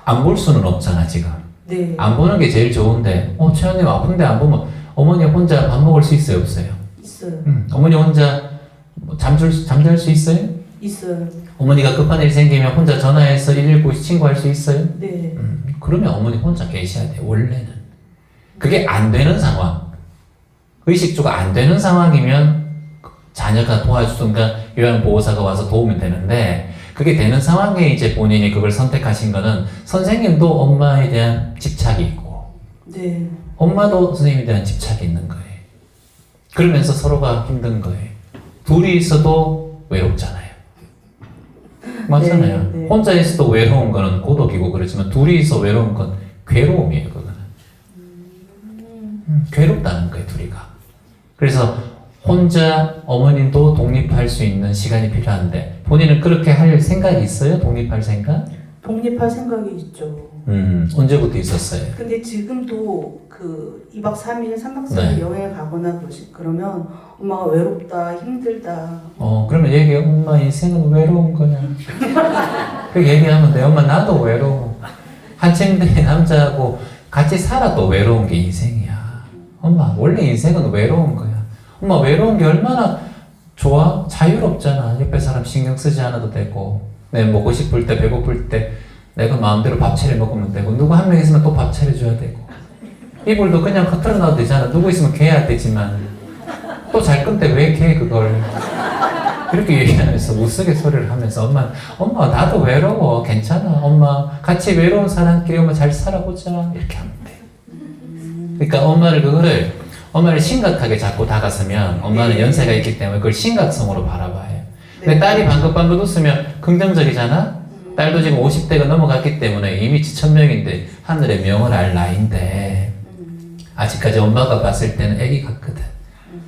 안 볼 수는 없잖아, 지금. 네. 안 보는 게 제일 좋은데, 최현님 아픈데 안 보면 어머니 혼자 밥 먹을 수 있어요, 없어요? 있어요. 어머니 혼자 뭐 잠잘 수 있어요? 있어요. 어머니가 급한 일 생기면 혼자 전화해서 119 신고할 수 있어요? 네. 그러면 어머니 혼자 계셔야 돼요, 원래는. 그게 안 되는 상황, 의식주가 안 되는 상황이면 자녀가 도와주든가 요양보호사가 와서 도우면 되는데 그게 되는 상황에 이제 본인이 그걸 선택하신 거는 선생님도 엄마에 대한 집착이 있고 네. 엄마도 선생님에 대한 집착이 있는 거예요. 그러면서 서로가 힘든 거예요. 둘이 있어도 외롭잖아요. 맞잖아요. 네, 네. 혼자 있어도 외로운 거는 고독이고 그렇지만 둘이 있어 외로운 건 괴로움이에요. 그거는. 괴롭다는 거예요. 둘이가. 그래서 혼자 어머님도 독립할 수 있는 시간이 필요한데 본인은 그렇게 할 생각이 있어요? 독립할 생각? 독립할 생각이 있죠. 언제부터 있었어요? 근데 지금도 그 2박 3일, 3박 4일 네. 여행을 가거나 그러면 엄마가 외롭다, 힘들다. 그러면 얘기해. 엄마 인생은 외로운 거냐. 그렇게 얘기하면 돼. 엄마 나도 외로워. 한 침대에 남자하고 같이 살아도 외로운 게 인생이야. 엄마 원래 인생은 외로운 거야. 엄마 외로운 게 얼마나 좋아? 자유롭잖아. 옆에 사람 신경 쓰지 않아도 되고 내 먹고 싶을 때 배고플 때 내가 마음대로 밥 차려 먹으면 되고 누구 한 명 있으면 또 밥 차려줘야 되고 이불도 그냥 겉으로 놔도 되잖아. 누구 있으면 개야 되지만 또 잘 건데 왜 개 그걸 이렇게 얘기하면서 우스갯소리를 하면서 엄마 나도 외로워 괜찮아 엄마 같이 외로운 사람끼리 엄마 잘 살아보자 이렇게 하면 돼요. 그러니까 엄마를 심각하게 자꾸 다가서면 엄마는 연세가 있기 때문에 그걸 심각성으로 바라봐요. 근데 딸이 방긋방긋 웃으면 긍정적이잖아. 딸도 지금 50대가 넘어갔기 때문에 이미 지천명인데 하늘의 명을 알 나이인데 아직까지 엄마가 봤을 때는 애기 같거든.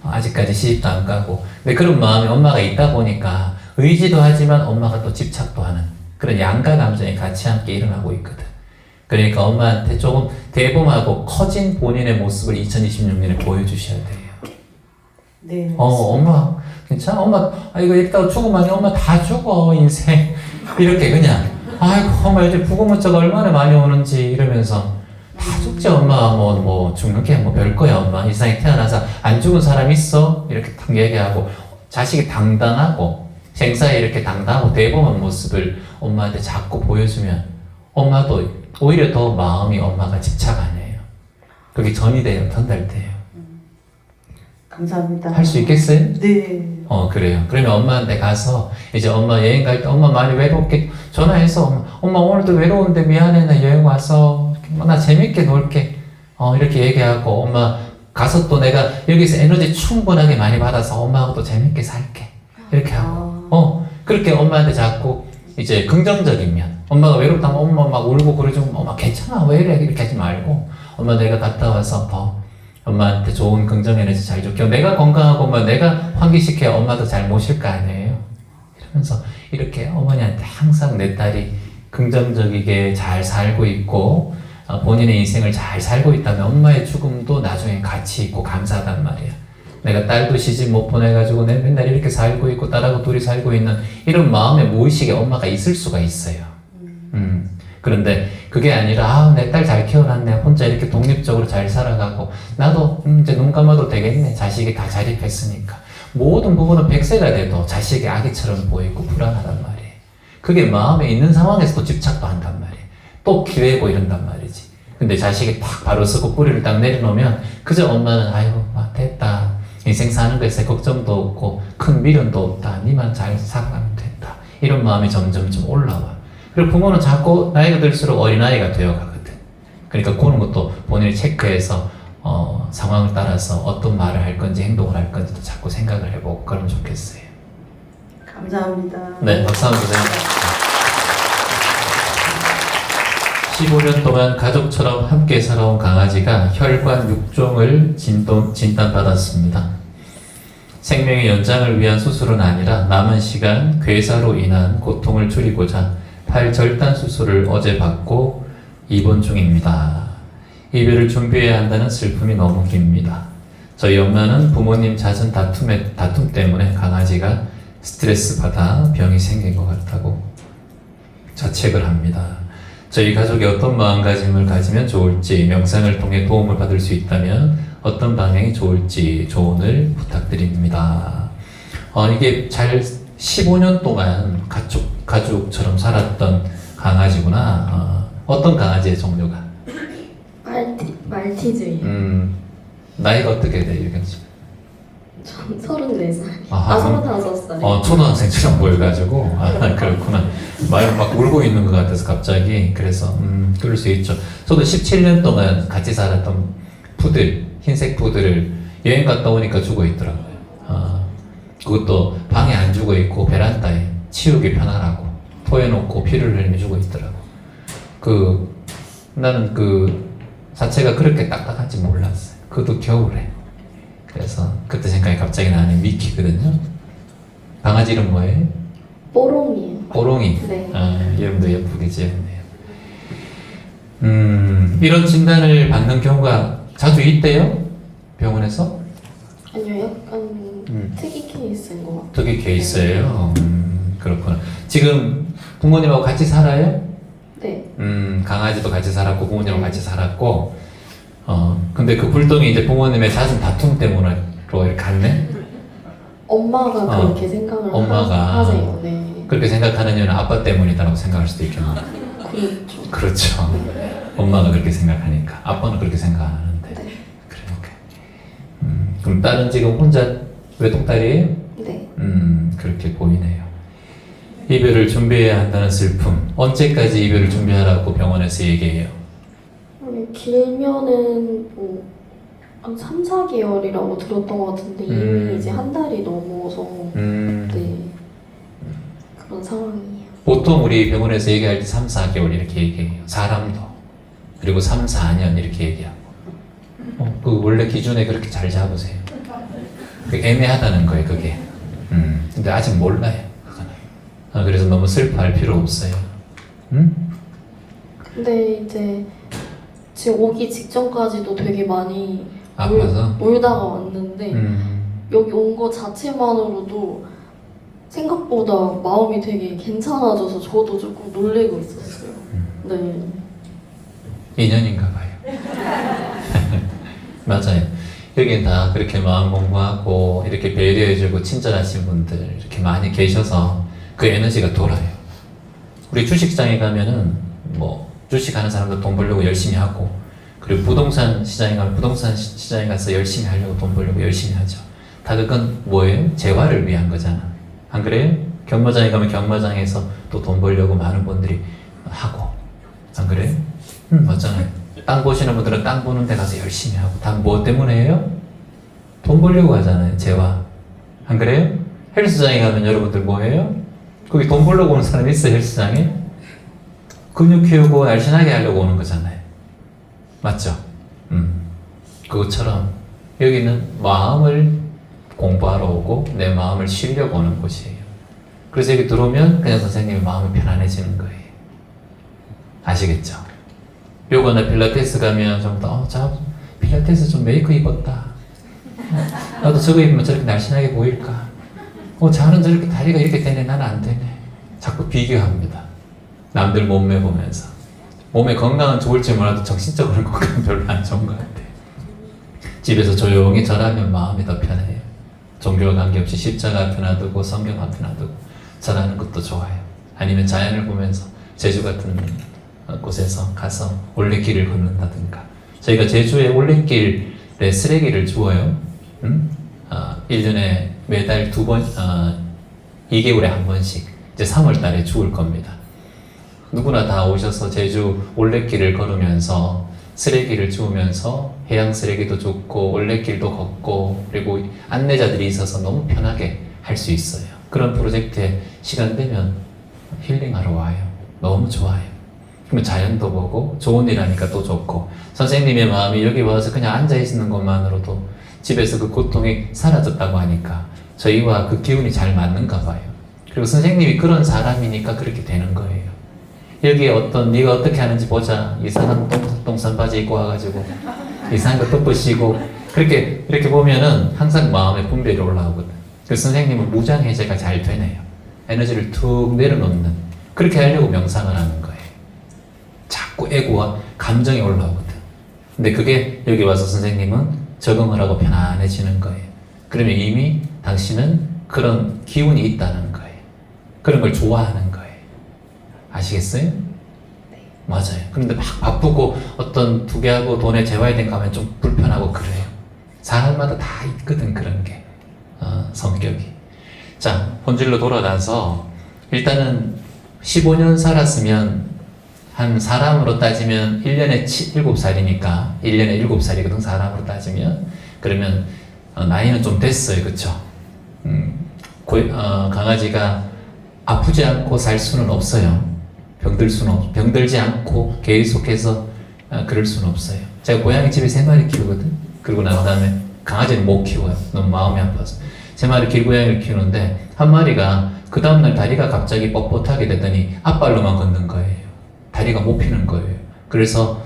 아직까지 시집도 안 가고. 근데 그런 마음이 엄마가 있다 보니까 의지도 하지만 엄마가 또 집착도 하는 그런 양가 감정이 같이 함께 일어나고 있거든. 그러니까 엄마한테 조금 대범하고 커진 본인의 모습을 2026년에 보여주셔야 돼요. 네. 엄마 괜찮아? 엄마 이거 이따가 죽으면 엄마 다 죽어 인생 이렇게 그냥 아이고 엄마 요즘 부고문자가 얼마나 많이 오는지 이러면서 다 죽지 엄마 뭐 죽는 게 뭐 별거야 엄마 이 세상에 태어나서 안 죽은 사람 있어? 이렇게 딱 얘기하고 자식이 당당하고 생사에 이렇게 당당하고 대범한 모습을 엄마한테 자꾸 보여주면 엄마도 오히려 더 마음이 엄마가 집착 안 해요. 그게 전이돼요, 전달돼요. 감사합니다. 할 수 있겠어요? 네. 그래요. 그러면 엄마한테 가서 이제 엄마 여행 갈 때 엄마 많이 외롭게 전화해서 엄마 오늘도 외로운데 미안해 나 여행 와서 나 재밌게 놀게 이렇게 얘기하고 엄마 가서 또 내가 여기서 에너지 충분하게 많이 받아서 엄마하고 또 재밌게 살게 이렇게 하고 그렇게 엄마한테 자꾸 이제 긍정적인 면 엄마가 외롭다면 엄마 막 울고 그러죠. 엄마 괜찮아 왜 이래 이렇게 하지 말고 엄마 내가 갔다 와서 더 엄마한테 좋은 긍정 에너지 잘 줄게. 내가 건강하고 내가 환기시켜야 엄마도 잘 모실 거 아니에요. 이러면서 이렇게 어머니한테 항상 내 딸이 긍정적이게 잘 살고 있고 본인의 인생을 잘 살고 있다면 엄마의 죽음도 나중에 가치 있고 감사하단 말이야. 내가 딸도 시집 못 보내가지고 내 맨날 이렇게 살고 있고 딸하고 둘이 살고 있는 이런 마음의 무의식에 엄마가 있을 수가 있어요. 그런데 그게 아니라 내 딸 잘 키워놨네 혼자 이렇게 독립적으로 잘 살아가고 나도 이제 눈 감아도 되겠네 자식이 다 자립했으니까 모든 부분은 100세가 돼도 자식이 아기처럼 보이고 불안하단 말이에요. 그게 마음에 있는 상황에서도 집착도 한단 말이에요. 또 기대고 이런단 말이지. 근데 자식이 딱 바로 서고 뿌리를 딱 내려놓으면 그저 엄마는 아이고 됐다 인생 사는 것에 걱정도 없고 큰 미련도 없다 니만 잘 살아가면 된다 이런 마음이 점점 좀 올라와. 그리고 부모는 자꾸 나이가 들수록 어린아이가 되어가거든. 그러니까 그런 것도 본인이 체크해서 상황을 따라서 어떤 말을 할 건지 행동을 할 건지도 자꾸 생각을 해보고 그러면 좋겠어요. 감사합니다. 네, 박수 한번 주세요. 15년 동안 가족처럼 함께 살아온 강아지가 혈관 6종을 진단받았습니다. 생명의 연장을 위한 수술은 아니라 남은 시간 괴사로 인한 고통을 줄이고자 팔 절단 수술을 어제 받고 입원 중입니다. 이별을 준비해야 한다는 슬픔이 너무 깁니다. 저희 엄마는 부모님 잦은 다툼 때문에 강아지가 스트레스 받아 병이 생긴 것 같다고 자책을 합니다. 저희 가족이 어떤 마음가짐을 가지면 좋을지 명상을 통해 도움을 받을 수 있다면 어떤 방향이 좋을지 조언을 부탁드립니다. 이게 잘 15년 동안 가족처럼 살았던 강아지구나. 어떤 강아지의 종류가? 말티즈예요. 나이가 어떻게 돼요, 유경 씨? 전 34살. 아하. 35살이에요. 초등학생처럼 보여가지고 그렇구나. 막 울고 있는 것 같아서 갑자기 그래서 그럴 수 있죠. 저도 17년 동안 같이 살았던 푸들, 흰색 푸들을 여행 갔다 오니까 죽어 있더라고요. 그것도 방에 안 죽어 있고 베란다에 치우기 편하라고 토해놓고 피를 흘리며 죽어 있더라고. 나는 그 자체가 그렇게 딱딱한지 몰랐어요. 그것도 겨울에. 그래서 그때 생각이 갑자기 나는 미키거든요. 강아지 이름 뭐예요? 뽀롱이에요. 뽀롱이. 네. 이름도 예쁘게 지었네요. 이런 진단을 받는 경우가 자주 있대요? 병원에서? 아니요, 약간 특이 케이스인 것 같아요. 특이 케이스예요. 그렇구나. 지금 부모님하고 같이 살아요? 네. 강아지도 같이 살았고 부모님하고 같이 살았고 근데 그 불똥이 이제 부모님의 잦은 다툼 때문으로 이렇게 갔네? 엄마가 그렇게 생각을 엄마가 하세요. 네. 그렇게 생각하는 이유는 아빠 때문이다라고 생각할 수도 있겠네요. 그렇죠. 그렇죠. 엄마가 그렇게 생각하니까 아빠는 그렇게 생각 안 하는데. 네. 그러니까. 그럼 딸은 지금 혼자 외동딸이에요? 네. 그렇게 보이네요. 이별을 준비해야 한다는 슬픔. 언제까지 이별을 준비하라고 병원에서 얘기해요? 길면은 한 3, 4개월이라고 들었던 것 같은데 이미 이제 한 달이 넘어서 네. 그런 상황이에요. 보통 우리 병원에서 얘기할 때 3, 4개월 이렇게 얘기해요. 사람도. 그리고 3, 4년 이렇게 얘기하고. 그 원래 기준에 그렇게 잘 잡으세요. 애매하다는 거예요, 그게. 근데 아직 몰라요. 그래서 너무 슬퍼할 필요 없어요. 근데 이제 지금 오기 직전까지도 되게 많이 아파서? 울다가 왔는데 여기 온 거 자체만으로도 생각보다 마음이 되게 괜찮아져서 저도 조금 놀래고 있었어요. 네. 인연인가 봐요. 맞아요. 여기 다 그렇게 마음 공부하고 이렇게 배려해주고 친절하신 분들 이렇게 많이 계셔서 그 에너지가 돌아요. 우리 주식시장에 가면은 뭐 주식하는 사람도 돈 벌려고 열심히 하고, 그리고 부동산 시장에 가면 부동산 시장에 가서 열심히 하려고 돈 벌려고 열심히 하죠. 다 그건 뭐예요? 재화를 위한 거잖아. 안 그래요? 경마장에 가면 경마장에서 또 돈 벌려고 많은 분들이 하고, 안 그래요? 맞잖아요. 땅 보시는 분들은 땅 보는 데 가서 열심히 하고, 다 뭐 때문에 해요? 돈 벌려고 하잖아요. 재화. 안 그래요? 헬스장에 가면 여러분들 뭐 해요? 거기 돈 벌려고 오는 사람이 있어요, 헬스장에? 근육 키우고 날씬하게 하려고 오는 거잖아요. 맞죠? 그것처럼 여기는 마음을 공부하러 오고 내 마음을 쉬려고 오는 곳이에요. 그래서 여기 들어오면 그냥 선생님의 마음이 편안해지는 거예요. 아시겠죠? 요거나 필라테스 가면 좀 더, 필라테스 좀 메이크 입었다. 나도 저거 입으면 저렇게 날씬하게 보일까? 자는 저렇게 다리가 이렇게 되네, 나는 안 되네. 자꾸 비교합니다. 남들 몸매 보면서. 몸의 건강은 좋을지 몰라도 정신적으로 건강은 별로 안 좋은 것 같아요. 집에서 조용히 절하면 마음이 더 편해요. 종교와 관계없이 십자가 앞에 놔두고 성경 앞에 놔두고 절하는 것도 좋아요. 아니면 자연을 보면서 제주 같은 곳에서 가서 올레길을 걷는다든가. 저희가 제주에 올레길에 쓰레기를 주워요. 1년에 매달 2번, 2개월에 한 번씩 이제 3월 달에 주울 겁니다. 누구나 다 오셔서 제주 올레길을 걸으면서 쓰레기를 주우면서 해양 쓰레기도 줍고 올레길도 걷고, 그리고 안내자들이 있어서 너무 편하게 할 수 있어요. 그런 프로젝트에 시간 되면 힐링하러 와요. 너무 좋아요. 그러면 자연도 보고 좋은 일 하니까 또 좋고, 선생님의 마음이 여기 와서 그냥 앉아있는 것만으로도 집에서 그 고통이 사라졌다고 하니까 저희와 그 기운이 잘 맞는가 봐요. 그리고 선생님이 그런 사람이니까 그렇게 되는 거예요. 여기에 네가 어떻게 하는지 보자. 이상한 똥싼 바지 입고 와가지고 이상한 거 덮으시고, 이렇게 보면은 항상 마음의 분별이 올라오거든. 그래서 선생님은 무장해제가 잘 되네요. 에너지를 툭 내려놓는, 그렇게 하려고 명상을 하는 거예요. 자꾸 에고와 감정이 올라오거든. 근데 그게 여기 와서 선생님은 적응을 하고 편안해지는 거예요. 그러면 이미 당신은 그런 기운이 있다는 거예요. 그런 걸 좋아하는 거예요. 아시겠어요? 네. 맞아요. 그런데 막 바쁘고 어떤 투기하고 돈에 재화된 가면 좀 불편하고 그래요. 사람마다 다 있거든, 그런 게. 성격이. 자, 본질로 돌아가서 일단은 15년 살았으면 한 사람으로 따지면 1년에 7살이니까 1년에 7살이거든, 사람으로 따지면. 그러면 나이는 좀 됐어요. 그쵸? 강아지가 아프지 않고 살 수는 없어요. 병들지 않고 계속해서 그럴 수는 없어요. 제가 고양이 집에 3마리 키우거든. 그러고 난 다음에 강아지는 못 키워요. 너무 마음이 아파서. 3마리 길고양이를 키우는데 한 마리가 그 다음날 다리가 갑자기 뻣뻣하게 되더니 앞발로만 걷는 거예요. 다리가 못 피는 거예요. 그래서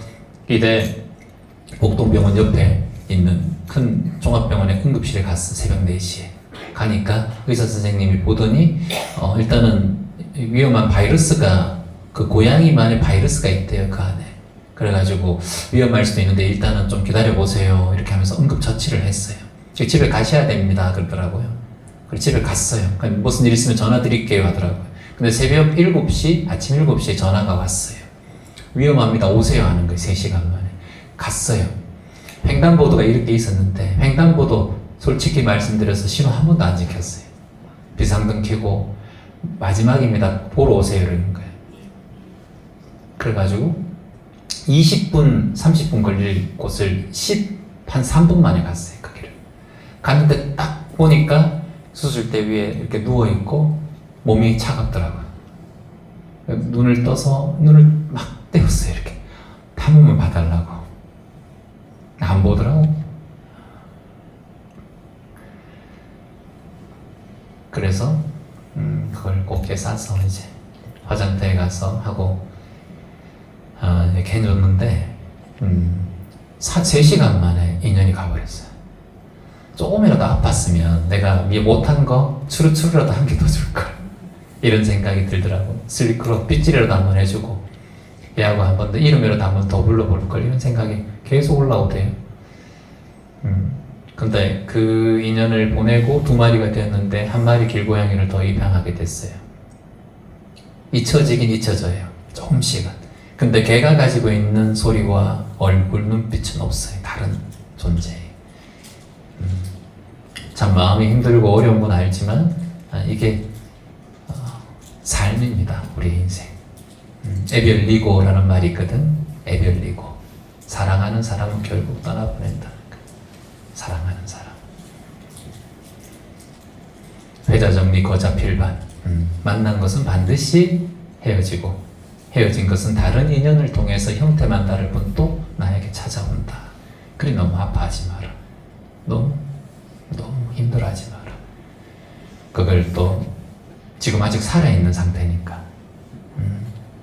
이대 목동병원 옆에 있는 큰 종합병원에 응급실에 갔어. 새벽 4시에. 가니까 의사 선생님이 보더니 일단은 위험한 바이러스가, 그 고양이만의 바이러스가 있대요, 그 안에. 그래가지고 위험할 수도 있는데 일단은 좀 기다려보세요. 이렇게 하면서 응급처치를 했어요. 집에 가셔야 됩니다. 그러더라고요. 그래서 집에 갔어요. 무슨 일 있으면 전화 드릴게요 하더라고요. 근데 새벽 7시, 아침 7시에 전화가 왔어요. 위험합니다. 오세요 하는 거예요. 3시간 만에. 갔어요. 횡단보도가 이렇게 있었는데 횡단보도 솔직히 말씀드려서 신호 한 번도 안 지켰어요. 비상등 켜고 마지막입니다. 보러 오세요 이러는 거예요. 그래가지고 20분, 30분 걸릴 곳을 한 3분 만에 갔어요. 그 길을. 갔는데 딱 보니까 수술대 위에 이렇게 누워있고 몸이 차갑더라고요. 눈을 떠서 눈을 막 떼었어요. 이렇게 한 번만 봐달라고. 안 보더라고. 그래서 그걸 곱게 싸서 이제 화장터에 가서 하고 이렇게 해줬는데 3시간 만에 인연이 가버렸어요. 조금이라도 아팠으면 내가 못한 거 추루추루라도 한 개 더 줄걸, 이런 생각이 들더라고. 슬리크로 빗질이라도 한번 해주고 얘하고 한 번 더 이름이라도 한번 더 불러볼걸, 이런 생각이 계속 올라오대요. 근데 그 인연을 보내고 2마리가 되었는데 1마리 길고양이를 더 입양하게 됐어요. 잊혀지긴 잊혀져요. 조금씩은. 근데 걔가 가지고 있는 소리와 얼굴, 눈빛은 없어요. 다른 존재. 참 마음이 힘들고 어려운 건 알지만 이게 삶입니다. 우리 인생. 에별리고라는 말이 있거든. 에별리고. 사랑하는 사람은 결국 떠나보낸다는 거. 사랑하는 사람. 회자정리 거자필반. 만난 것은 반드시 헤어지고 헤어진 것은 다른 인연을 통해서 형태만 다를 뿐 또 나에게 찾아온다. 그리 너무 아파하지 마라. 너무 힘들어하지 마라. 그걸 또 지금 아직 살아있는 상태니까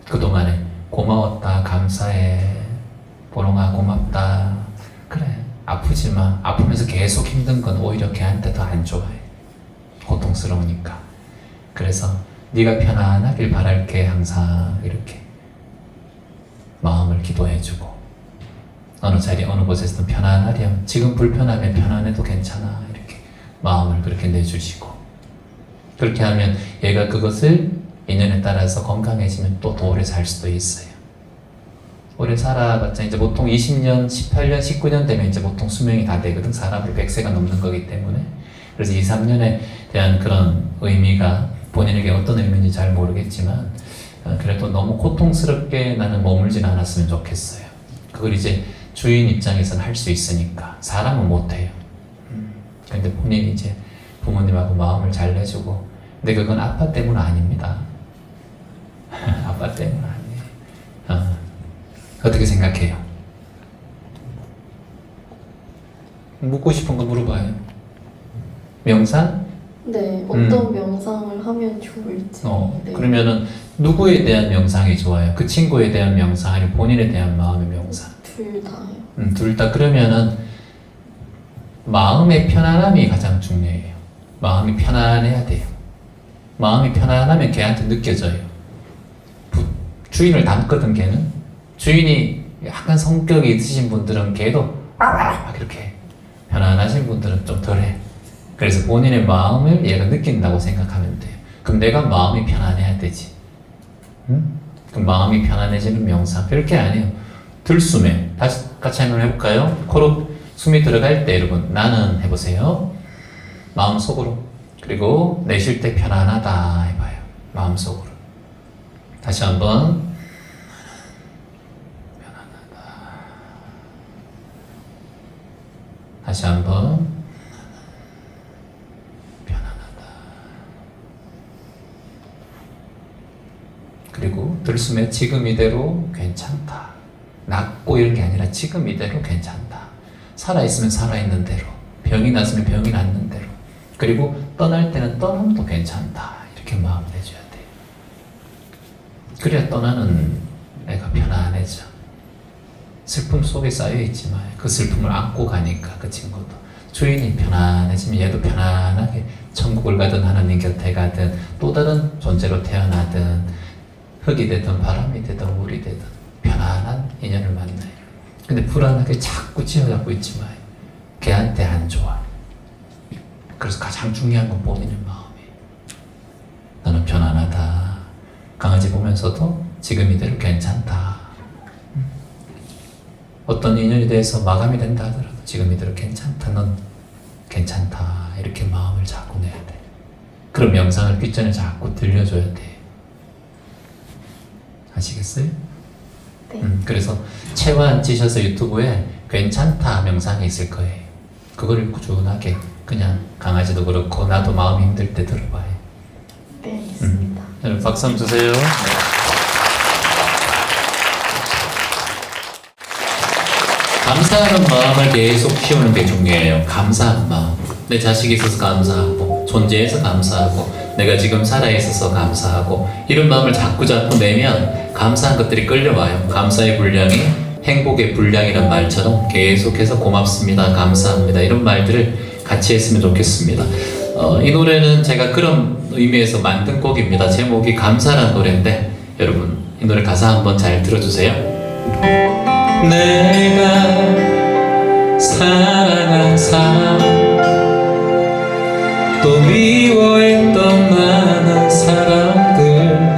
그동안에 고마웠다, 감사해, 보롱아 고맙다. 그래, 아프지 마. 아프면서 계속 힘든 건 오히려 걔한테 더 안 좋아해. 고통스러우니까. 그래서 네가 편안하길 바랄게. 항상 이렇게 마음을 기도해주고 어느 자리 어느 곳에서든 편안하렴. 지금 불편하면 편안해도 괜찮아. 이렇게 마음을 그렇게 내주시고 그렇게 하면 얘가 그것을 인연에 따라서 건강해지면 또 더 오래 살 수도 있어요. 오래 살아봤자 이제 보통 20년, 18년, 19년 되면 이제 보통 수명이 다 되거든. 사람이 100세가 넘는 거기 때문에. 그래서 2, 3년에 대한 그런 의미가 본인에게 어떤 의미인지 잘 모르겠지만 그래도 너무 고통스럽게 나는 머물진 않았으면 좋겠어요. 그걸 이제 주인 입장에서는 할 수 있으니까. 사람은 못해요. 근데 본인이 이제 부모님하고 마음을 잘 내주고. 근데 그건 아빠 때문 아닙니다. 아빠 때문 아니에요. 어떻게 생각해요? 묻고 싶은 거 물어봐요. 명상? 네, 어떤 명상을 하면 좋을지. 네. 그러면은 누구에 대한 명상이 좋아요? 그 친구에 대한 명상 아니면 본인에 대한 마음의 명상? 둘 다요. 둘 다. 그러면은 마음의 편안함이 가장 중요해요. 마음이 편안해야 돼요. 마음이 편안하면 걔한테 느껴져요. 주인을 닮거든 걔는. 주인이 약간 성격이 있으신 분들은 걔도 막 이렇게 편안하신 분들은 좀 덜해. 그래서 본인의 마음을 얘가 느낀다고 생각하면 돼요. 그럼 내가 마음이 편안해야 되지. 그럼 마음이 편안해지는 명상. 별게 아니에요. 들숨에 다시 같이 한번 해볼까요? 코로 숨이 들어갈 때 여러분 나는 해보세요. 마음속으로. 그리고 내쉴 때 편안하다 해봐요. 마음속으로. 다시 한번. 다시 한번. 편안하다. 그리고 들숨에 지금 이대로 괜찮다. 낫고 이런 게 아니라 지금 이대로 괜찮다. 살아있으면 살아있는 대로. 병이 났으면 병이 낫는 대로. 그리고 떠날 때는 떠남도 괜찮다. 이렇게 마음을 해줘야 돼요. 그래야 떠나는 애가 편안해져. 슬픔 속에 쌓여있지만 그 슬픔을 안고 가니까 그 친구도 주인이 편안해지면 얘도 편안하게 천국을 가든 하나님 곁에 가든 또 다른 존재로 태어나든 흙이 되든 바람이 되든 물이 되든 편안한 인연을 만나요. 근데 불안하게 자꾸 쥐어잡고 있지 마요. 걔한테 안 좋아. 그래서 가장 중요한 건 본인의 마음이에요. 나는 편안하다. 강아지 보면서도 지금 이대로 괜찮다. 어떤 인연에 대해서 마감이 된다 하더라도 지금 이대로 괜찮다. 넌 괜찮다. 이렇게 마음을 자꾸 내야 돼. 그런 명상을 귓전에 자꾸 들려줘야 돼. 아시겠어요? 네. 그래서 체완 찌셔서 유튜브에 괜찮다 명상이 있을 거예요. 그거를 꾸준하게 그냥 강아지도 그렇고 나도 마음 힘들 때 들어봐요. 네, 있습니다. 여러분 박수 한번 주세요. 감사하는 마음을 계속 키우는 게 중요해요. 감사한 마음. 내 자식이 있어서 감사하고 존재해서 감사하고 내가 지금 살아있어서 감사하고 이런 마음을 자꾸 내면 감사한 것들이 끌려와요. 감사의 분량이 행복의 분량이란 말처럼 계속해서 고맙습니다, 감사합니다 이런 말들을 같이 했으면 좋겠습니다. 이 노래는 제가 그런 의미에서 만든 곡입니다. 제목이 감사라는 노래인데 여러분 이 노래 가사 한번 잘 들어주세요. 내가 사랑한 사람 또 미워했던 많은 사람들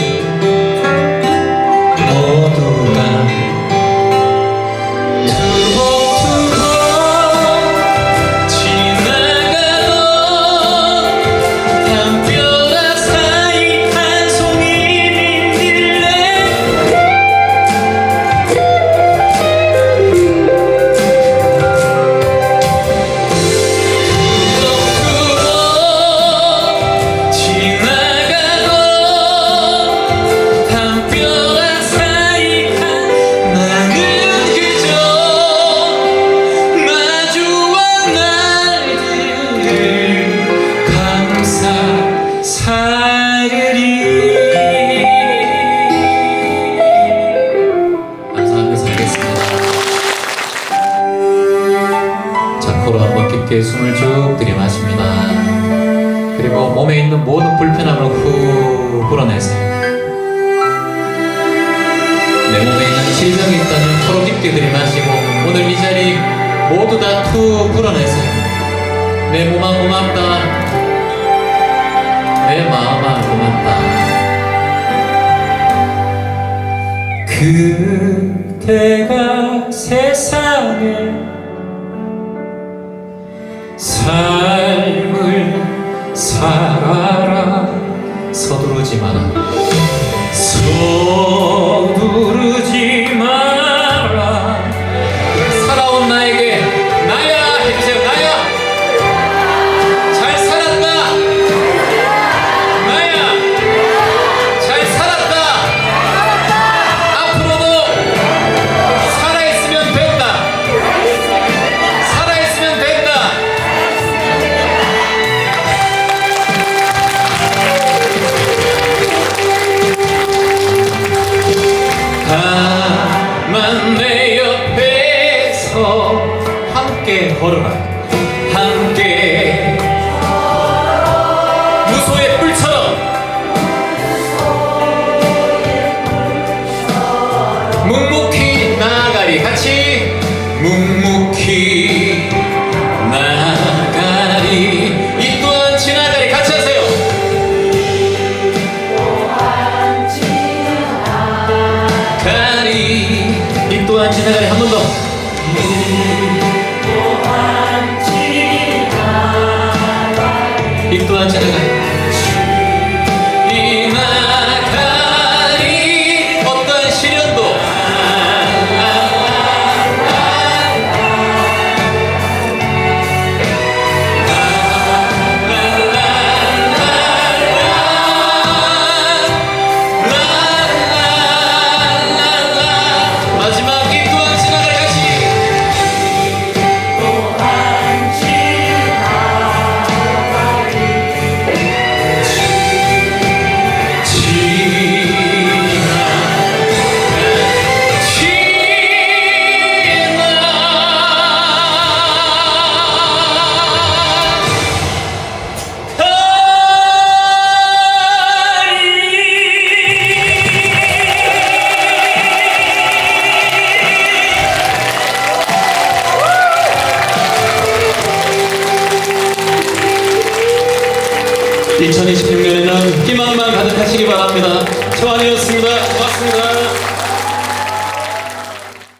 자유롭게 숨을 쭉 들이마십니다. 그리고 몸에 있는 모든 불편함을 후 불어내세요. 내 몸에 있는 질병이 있다면 코로 깊게 들이마시고 오늘 이 자리 모두 다 툭 불어내세요. 내 몸아 고맙다. 내 마음아 고맙다. 그대가 세상에 삶을 살아라. 서두르지 마라. 서두르지 마라. 살아온 나에게 나야 해주세요. 나야 잘 살았다. 나야 잘 살았다. 앞으로도 살아있으면 된다. 살아있으면 된다. 다만 내 옆에서 함께 걸어라. 함께 무소의 뿔처럼 묵묵히 나아가리. 같이 묵묵히 나아가리. 이 또한 지나가리. 같이 하세요. 가리. 이 또한 지나가리. 한 번 더. 이 또한 지나가리. 지나가리. 어떤 시련도 마지막 이 또한 지나가리. 같이 (2026년에는) 희망만 가득하시기 바랍니다. 초안이었습니다. 고맙습니다.